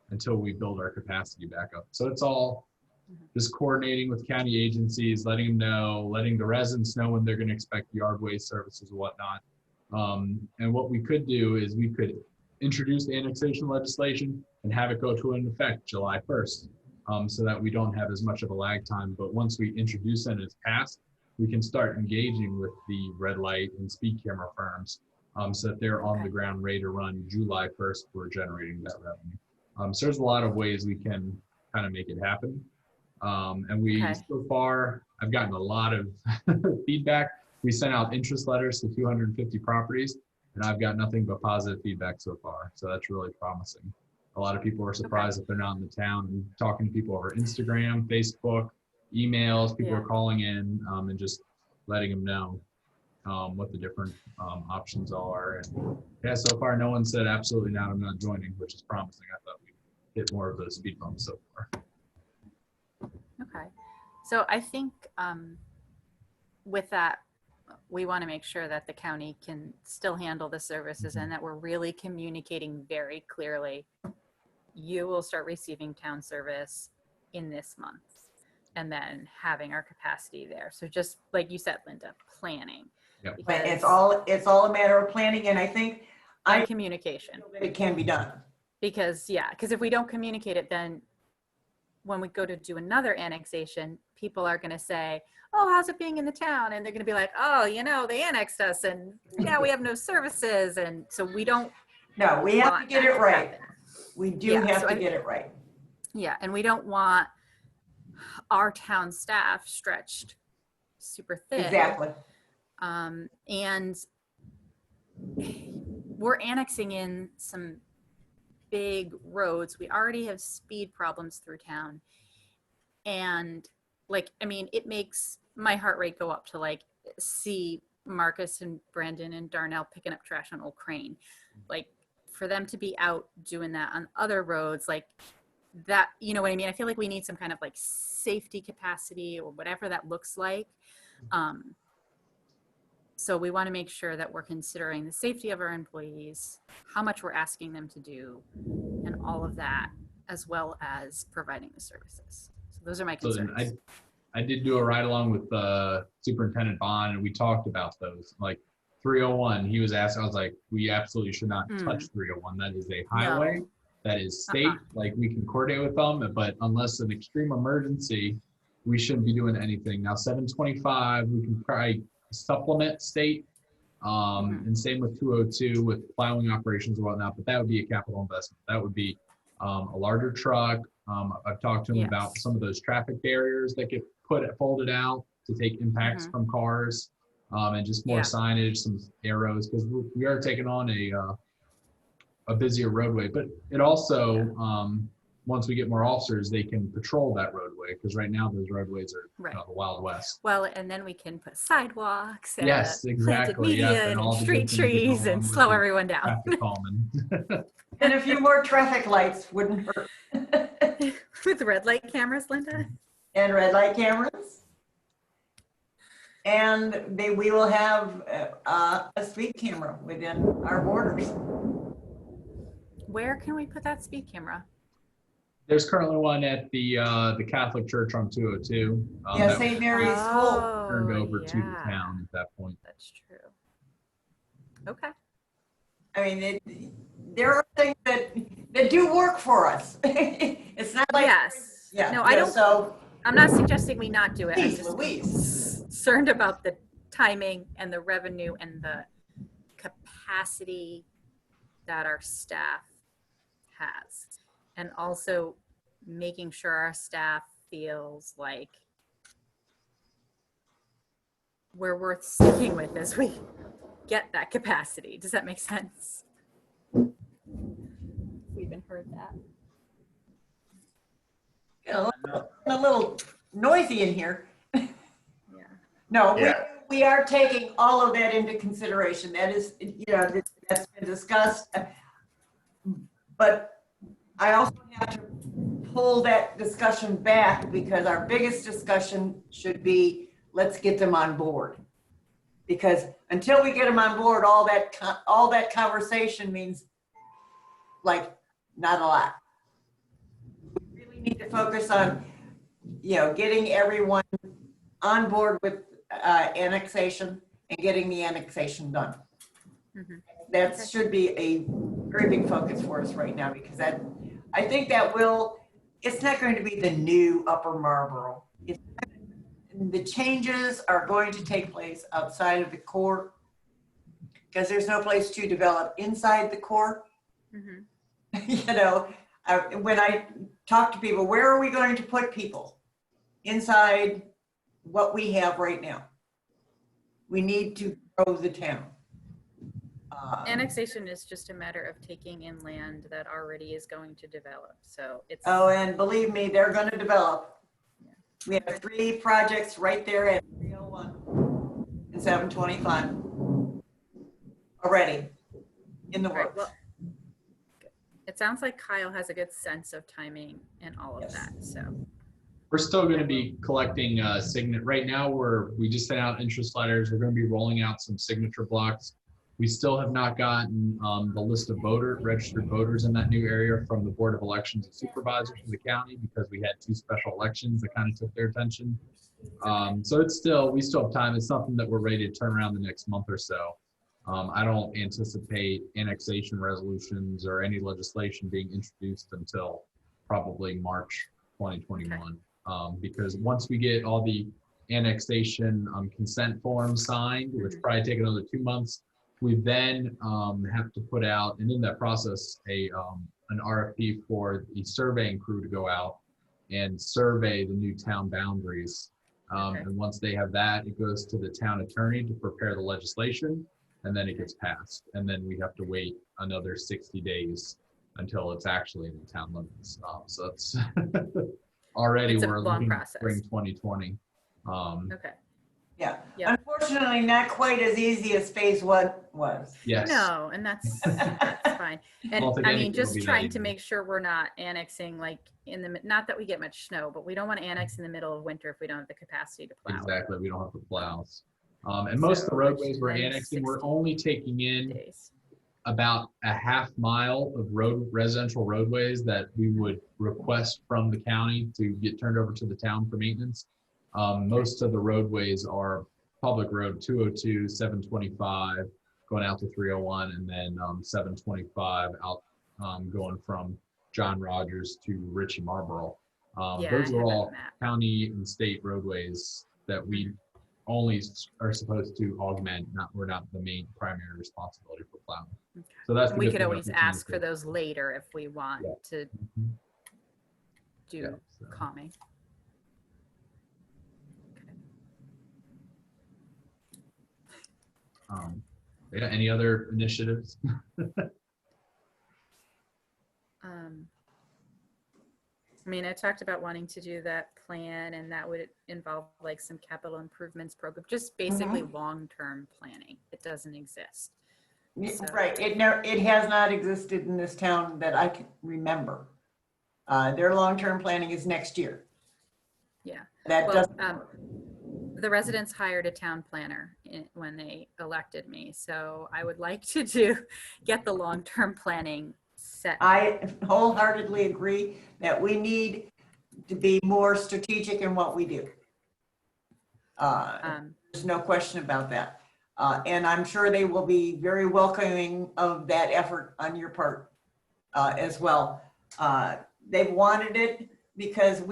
until we build our capacity back up. So it's all just coordinating with county agencies, letting them know, letting the residents know when they're going to expect yard waste services and whatnot. And what we could do is we could introduce the annexation legislation and have it go to an effect July 1st, so that we don't have as much of a lag time. But once we introduce it and it's passed, we can start engaging with the red light and speed camera firms so that they're on the ground ready to run July 1st for generating that revenue. So there's a lot of ways we can kind of make it happen. And we, Okay. so far, I've gotten a lot of feedback. We sent out interest letters to 250 properties, and I've got nothing but positive feedback so far. So that's really promising. A lot of people are surprised if they're not in the town, and talking to people over Instagram, Facebook, emails. People are calling in and just letting them know what the different options are. And yeah, so far, no one said absolutely not, I'm not joining, which is promising. I thought we'd hit more of those speed bumps so far. Okay. So I think with that, we want to make sure that the county can still handle the services and that we're really communicating very clearly. You will start receiving town service in this month and then having our capacity there. So just like you said, Linda, planning. Yep. But it's all a matter of planning, and I think And communication. it can be done. Because if we don't communicate it, then when we go to do another annexation, people are going to say, oh, how's it being in the town? And they're going to be like, oh, they annexed us and yeah, we have no services. And so we don't. No, we have to get it right. We do have to get it right. Yeah. And we don't want our town staff stretched super thin. Exactly. And we're annexing in some big roads. We already have speed problems through town. And it makes my heart rate go up to see Marcus and Brandon and Darnell picking up trash on Old Crane. For them to be out doing that on other roads, that, you know what I mean? I feel like we need some kind of safety capacity or whatever that looks like. So we want to make sure that we're considering the safety of our employees, how much we're asking them to do, and all of that, as well as providing the services. So those are my concerns. So I did do a ride along with Superintendent Bond, and we talked about those. 301, he was asking, I was like, we absolutely should not touch 301. That is a highway. No. That is state. We can coordinate with them, but unless an extreme emergency, we shouldn't be doing anything. Now 725, we can probably supplement state, and same with 202 with plowing operations and whatnot, but that would be a capital investment. That would be a larger truck. I've talked to him about some of those traffic barriers that get folded out to take impacts from cars, and just more signage, some arrows, because we are taking on a busier roadway. But it also, once we get more officers, they can patrol that roadway, because right now those roadways are the Wild West. Well, and then we can put sidewalks and yes, exactly. planted median and street trees and slow everyone down. And a few more traffic lights wouldn't hurt. With red light cameras, Linda? And red light cameras. And we will have a speed camera within our borders. Where can we put that speed camera? There's currently one at the Catholic Church on 202. St. Mary's School. Turned over to the town at that point. That's true. Okay. I mean, there are things that do work for us. It's not like no, I don't. So I'm not suggesting we not do it. I'm just concerned about the timing and the revenue and the capacity that our staff has, and also making sure our staff feels like we're worth sticking with as we get that capacity. Does that make sense? We even heard that. A little noisy in here. No, we are taking all of that into consideration. That is, that's been discussed. But I also have to pull that discussion back, because our biggest discussion should be, let's get them on board. Because until we get them on board, all that conversation means not a lot. We really need to focus on, getting everyone on board with annexation and getting the annexation done. That should be a very big focus for us right now, because I think it's not going to be the new Upper Marlboro. The changes are going to take place outside of the core because there's no place to develop inside the core. Mhm. You know, when I talk to people, where are we going to put people inside what we have right now? We need to grow the town. Annexation is just a matter of taking in land that already is going to develop. So it's. Oh, and believe me, they're going to develop. We have 3 projects right there at 301 and 725 already in the Right, works. well, it sounds like Kyle has a good sense of timing and all of Yes. that. So. We're still going to be collecting signature. Right now, we just sent out interest letters. We're going to be rolling out some signature blocks. We still have not gotten the list of registered voters in that new area from the Board of Elections and Supervisors for the county, because we had 2 special elections that kind of took their attention. So we still have time. It's something that we're ready to turn around the next month or so. I don't anticipate annexation resolutions or any legislation being introduced until probably March 2021. Because once we get all the annexation consent forms signed, which will probably take another 2 months, we then have to put out, and in that process, an RFP for the surveying crew to go out and survey the new town boundaries. Okay. And once they have that, it goes to the town attorney to prepare the legislation, and then it gets passed. And then we have to wait another 60 days until it's actually in the town limits. So it's already It's a we're long looking process. at spring 2020. Okay. Yeah. Yeah. Unfortunately, not quite as easy as phase 1 was. Yes. No, and that's fine. And don't think I anything mean, will just be that trying to easy. make sure we're not annexing like not that we get much snow, but we don't want to annex in the middle of winter if we don't have the capacity to plow. Exactly. We don't have the plows. And most of the So, roadways we're then annexing, we're 60 only taking in days. about a half mile of residential roadways that we would request from the county to get turned over to the town for maintenance. Most of the roadways are public road 202, 725, going out to 301, and then 725 out going from John Rogers to Richie Marlboro. Yeah, Those I are have all that map. county and state roadways that we only are supposed to augment. We're not the main primary responsibility for plowing. Okay. So that's And the we good could thing always about the ask for those later if we want Yeah. to Mhm. do Yeah, so. calming. Yeah, any other initiatives? I mean, I talked about wanting to do that plan, and that would involve like some capital improvements program, just basically long-term planning. It doesn't exist. So- Right. It has not existed in this town that I can remember. Their long-term planning is next year. Yeah. That Well, doesn't. the residents hired a town planner when they elected me, so I would like to get the long-term planning set. I wholeheartedly agree that we need to be more strategic in what we do. There's no question about that. And I'm sure they will be very welcoming of that effort on your part as well. They've wanted it because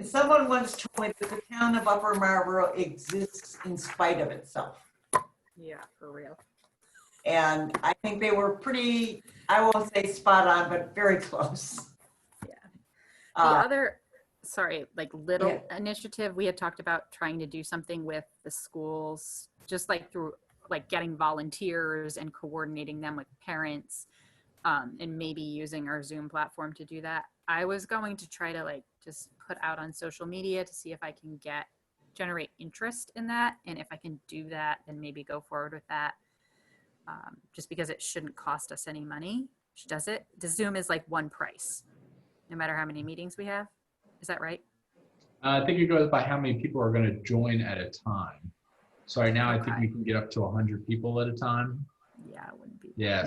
someone once told me that the town of Upper Marlboro exists in spite of itself. Yeah, for real. And I think they were pretty, I won't say spot on, but very close. Yeah. The Uh, other, sorry, like little Yeah. initiative, we had talked about trying to do something with the schools, just like through like getting volunteers and coordinating them with parents, and maybe using our Zoom platform to do that. I was going to try to like just put out on social media to see if I can generate interest in that. And if I can do that, then maybe go forward with that. Just because it shouldn't cost us any money. Does it? The Zoom is like one price, no matter how many meetings we have. Is that right? I think it goes by how many people are going to join at a time. So right now, I think Okay. we can get up to 100 people at a time. Yeah, it wouldn't be. Yeah,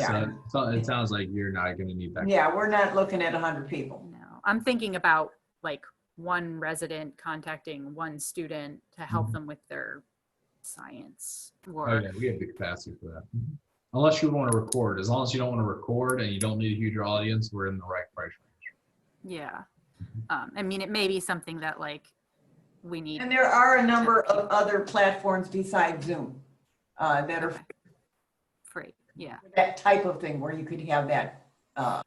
so it sounds like you're not going to need that. Yeah, we're not looking at 100 people. No, I'm thinking about like one resident contacting one student to help them with their science or Oh yeah, we have the capacity for that. Unless you want to record. As long as you don't want to record and you don't need a huge audience, we're in the right price range. yeah. I mean, it may be something that like we need. And there are a number of other platforms besides Zoom that are Yeah. that type of thing where you could have that.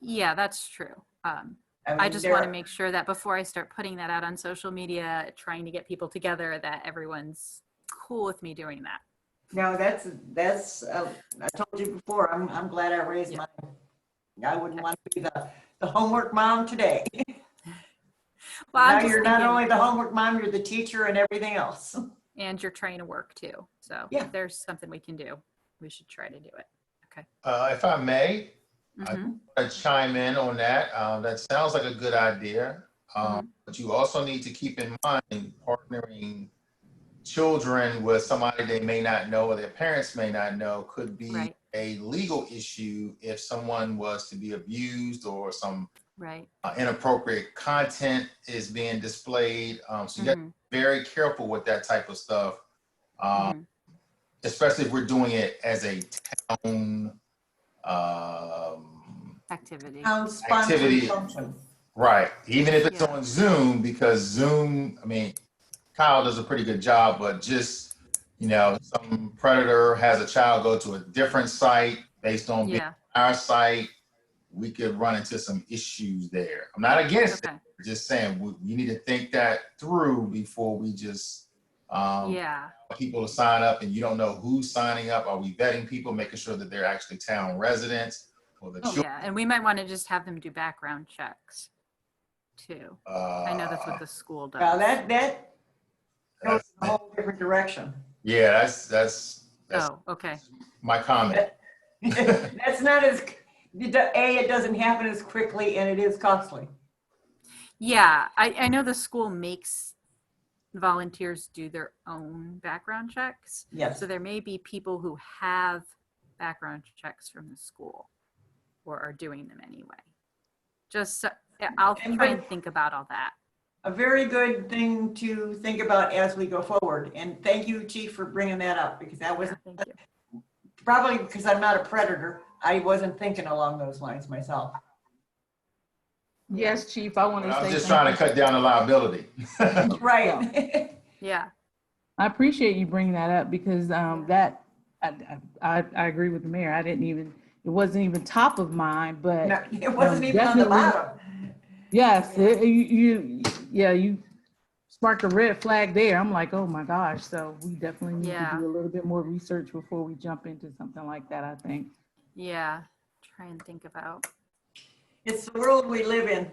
Yeah, that's true. I mean, just there- want to make sure that before I start putting that out on social media, trying to get people together, that everyone's cool with me doing that. No, that's. I told you before. I'm glad I raised Yeah. mine. I wouldn't want to be the homework mom today. Well, I'm Now just you're not thinking- only the homework mom, you're the teacher and everything else. and you're trying to work too. So Yeah. if there's something we can do, we should try to do it. Okay. If I may, Mhm. I want to chime in on that. That sounds like a good idea. But you also need to keep in mind partnering children with somebody they may not know or their parents may not know could be Right. a legal issue if someone was to be abused or some Right. inappropriate content is being displayed. So you got to Mhm. be very careful with that type of stuff, Mhm. especially if we're doing it as a town Activity. Sponsored Activity. function. right. Even if it's Yeah. on Zoom, because Zoom, I mean, Kyle does a pretty good job, but just, some predator has a child go to a different site based on being Yeah. on our site, we could run into some issues there. I'm not against Okay. it, just saying you need to think that through before we just Yeah. people to sign up and you don't know who's signing up. Are we vetting people, making sure that they're actually town residents or the children? Yeah. And we might want to just have them do background checks too. I know that's what the school does. Now that goes That's- in a whole different direction. Yeah, that's Oh, okay. my comment. That's not as, it doesn't happen as quickly and it is costly. Yeah. I know the school makes volunteers do their own background checks. Yes. So there may be people who have background checks from the school or are doing them anyway. Just, yeah, I'll try and think about all that. A very good thing to think about as we go forward. And thank you, Chief, for bringing that up because that was Yeah, thank you. probably because I'm not a predator. I wasn't thinking along those lines myself. Yes, Chief, I want to I say was just thank trying to cut down the liability. Right. Yeah. I appreciate you bringing that up because that I agree with the mayor. It wasn't even top of mind, but No, it wasn't even on the definitely- bottom. yes, you sparked a red flag there. I'm like, oh my gosh. So we definitely need Yeah. to do a little bit more research before we jump into something like that, I think. Yeah. Try and think about. It's the world we live in.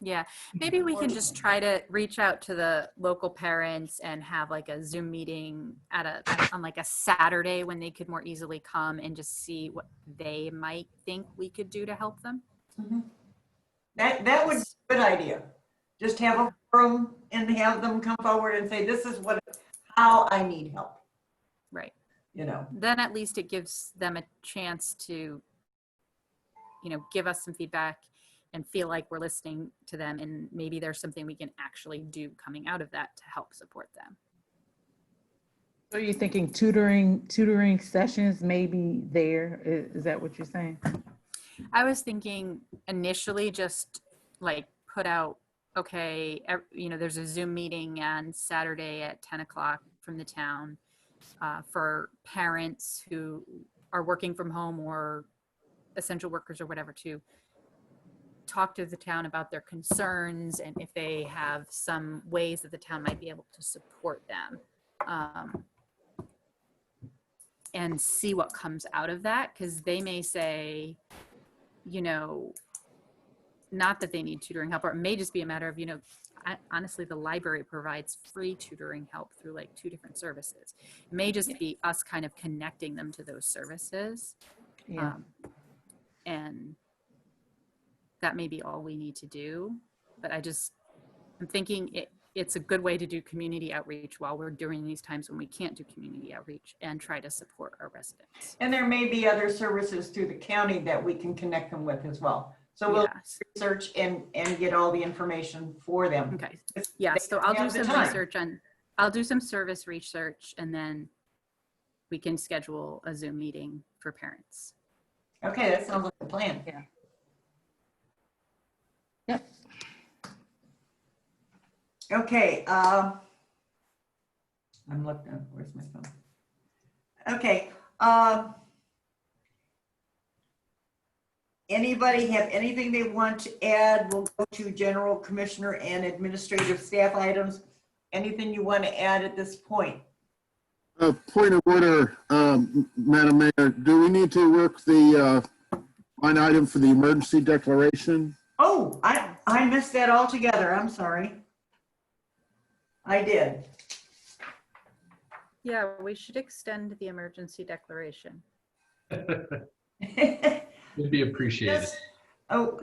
Yeah, maybe we can just try to reach out to the local parents and have like a Zoom meeting on like a Saturday when they could more easily come and just see what they might think we could do to help them. That would be a good idea. Just have a forum and have them come forward and say, this is how I need help, Right. Then at least it gives them a chance to, give us some feedback and feel like we're listening to them. And maybe there's something we can actually do coming out of that to help support them. So you're thinking tutoring sessions maybe there? Is that what you're saying? I was thinking initially just like put out, okay, there's a Zoom meeting on Saturday at 10 o'clock from the town for parents who are working from home or essential workers or whatever to talk to the town about their concerns and if they have some ways that the town might be able to support them. And see what comes out of that, because they may say, not that they need tutoring help, or it may just be a matter of, honestly, the library provides free tutoring help through like 2 different services. It may just be us kind of connecting them to those services. Yeah. And that may be all we need to do. But I'm thinking it's a good way to do community outreach while we're during these times when we can't do community outreach and try to support our residents. And there may be other services through the county that we can connect them with as well. So we'll research and get all the information for them. Okay. Yeah. So I'll do some research I'll do some service research and then we can schedule a Zoom meeting for parents. Okay, that sounds like a plan. Yeah. Yep. Okay, I'm looking, where's my phone? Okay, Anybody have anything they want to add? We'll go to general commissioner and administrative staff items. Anything you want to add at this point? Point of order, Madam Mayor, do we need to work the line item for the emergency declaration? Oh, I missed that altogether. I'm sorry. I did. Yeah, we should extend the emergency declaration. Would be appreciated. Just- Oh,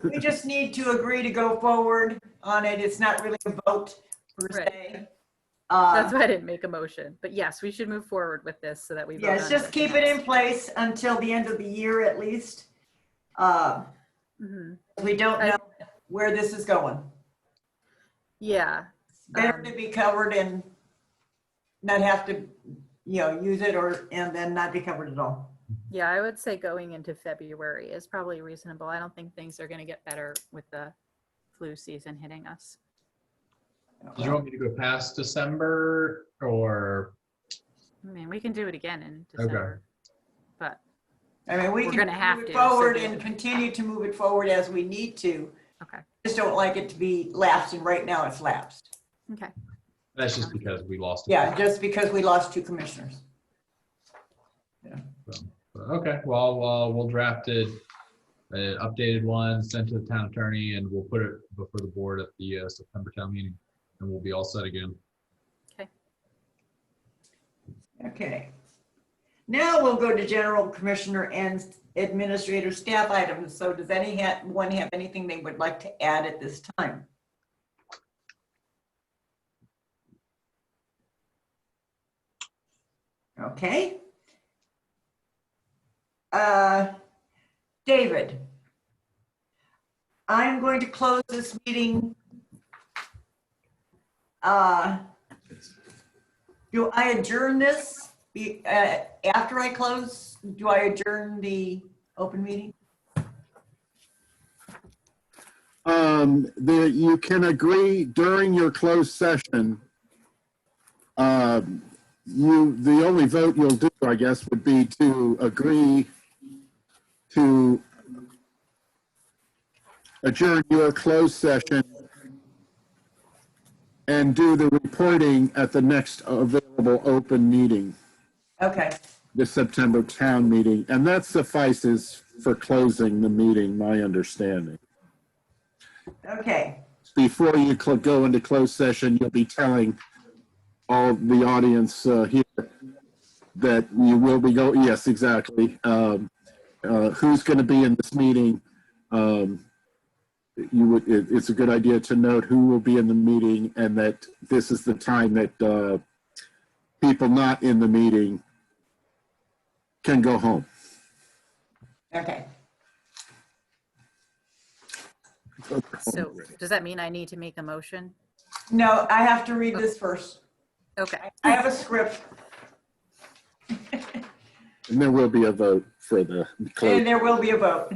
we just need to agree to go forward on it. It's not really a vote per se. That's why I didn't make a motion, but yes, we should move forward with this so that we. vote Yes, on just it keep it next. in place until the end of the year at least. Mhm. We don't know where this is going. Yeah. Better to be covered and not have to, use it and then not be covered at all. Yeah, I would say going into February is probably reasonable. I don't think things are going to get better with the flu season hitting us. Did you want me to go past December or? I mean, we can do it again in December, but I mean, we We're can gonna have move it to, so forward we- and continue to move it forward as we need to. okay. Just don't like it to be lapsed, and right now it's lapsed. Okay. That's just because we lost. Yeah, just because we lost 2 commissioners. Okay, well, we'll draft it, an updated one, sent to the town attorney, and we'll put it before the board at the September town meeting, and we'll be all set again. Okay. Now we'll go to general commissioner and administrator staff items. So does anyone have anything they would like to add at this time? Okay. David, I'm going to close this meeting. Do I adjourn this after I close? Do I adjourn the open meeting? You can agree during your closed session. The only vote you'll do, I guess, would be to agree to adjourn your closed session and do the reporting at the next available open meeting, Okay, the September town meeting. And that suffices for closing the meeting, my understanding. okay, Before you go into closed session, you'll be telling all the audience here that you will be yes, exactly. Who's going to be in this meeting? It's a good idea to note who will be in the meeting, and that this is the time that people not in the meeting can go home. okay. So does that mean I need to make a motion? No, I have to read this first. Okay. I have a script, And there will be a vote for the close. and there will be a vote.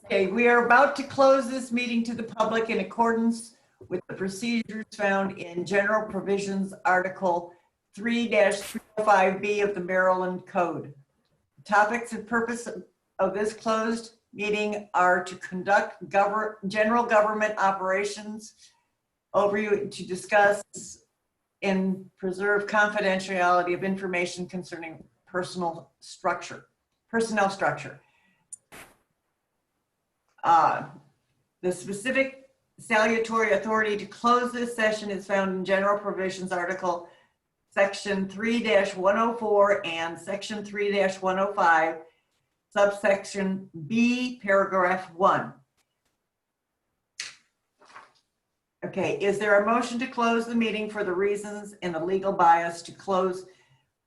Okay, we are about to close this meeting to the public in accordance with the procedures found in General Provisions Article 3-305B of the Maryland Code. Topics and purpose of this closed meeting are to conduct general government operations, overview, to discuss and preserve confidentiality of information concerning personnel structure. The specific salutary authority to close this session is found in General Provisions Article Section 3-104 and Section 3-105, subsection B, paragraph 1. Okay, is there a motion to close the meeting for the reasons and the legal bias to close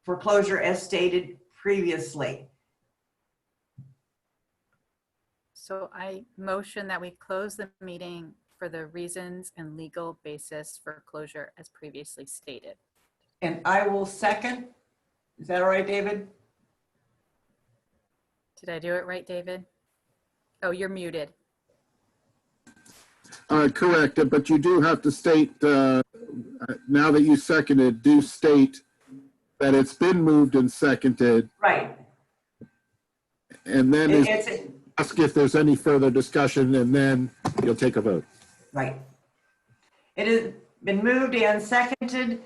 for closure as stated previously? So I motion that we close the meeting for the reasons and legal basis for closure as previously stated. And I will second. Is that all right, David? Did I do it right, David? Oh, you're muted. Correct, but you do have to state, now that you seconded, do state that it's been moved and seconded, Right. and then It's, ask if there's any further discussion, and then you'll take a vote. right. It has been moved and seconded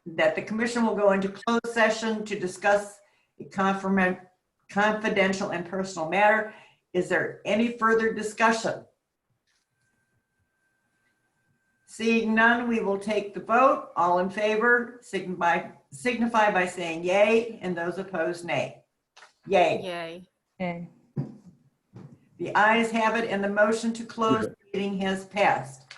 that the commission will go into closed session to discuss a confidential and personal matter. Is there any further discussion? Seeing none, we will take the vote. All in favor, signify by saying yay, and those opposed, nay. Yay. Yay. Okay. The ayes have it, and the motion to close the meeting has passed.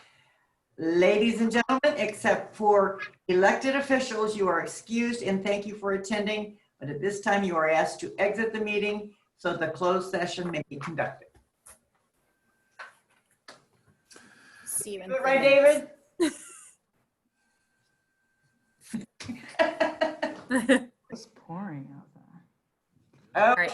Ladies and gentlemen, except for elected officials, you are excused, and thank you for attending. But at this time, you are asked to exit the meeting so the closed session may be conducted. See you in Good, 3 right, minutes. David? It's pouring outside. Oh, All right.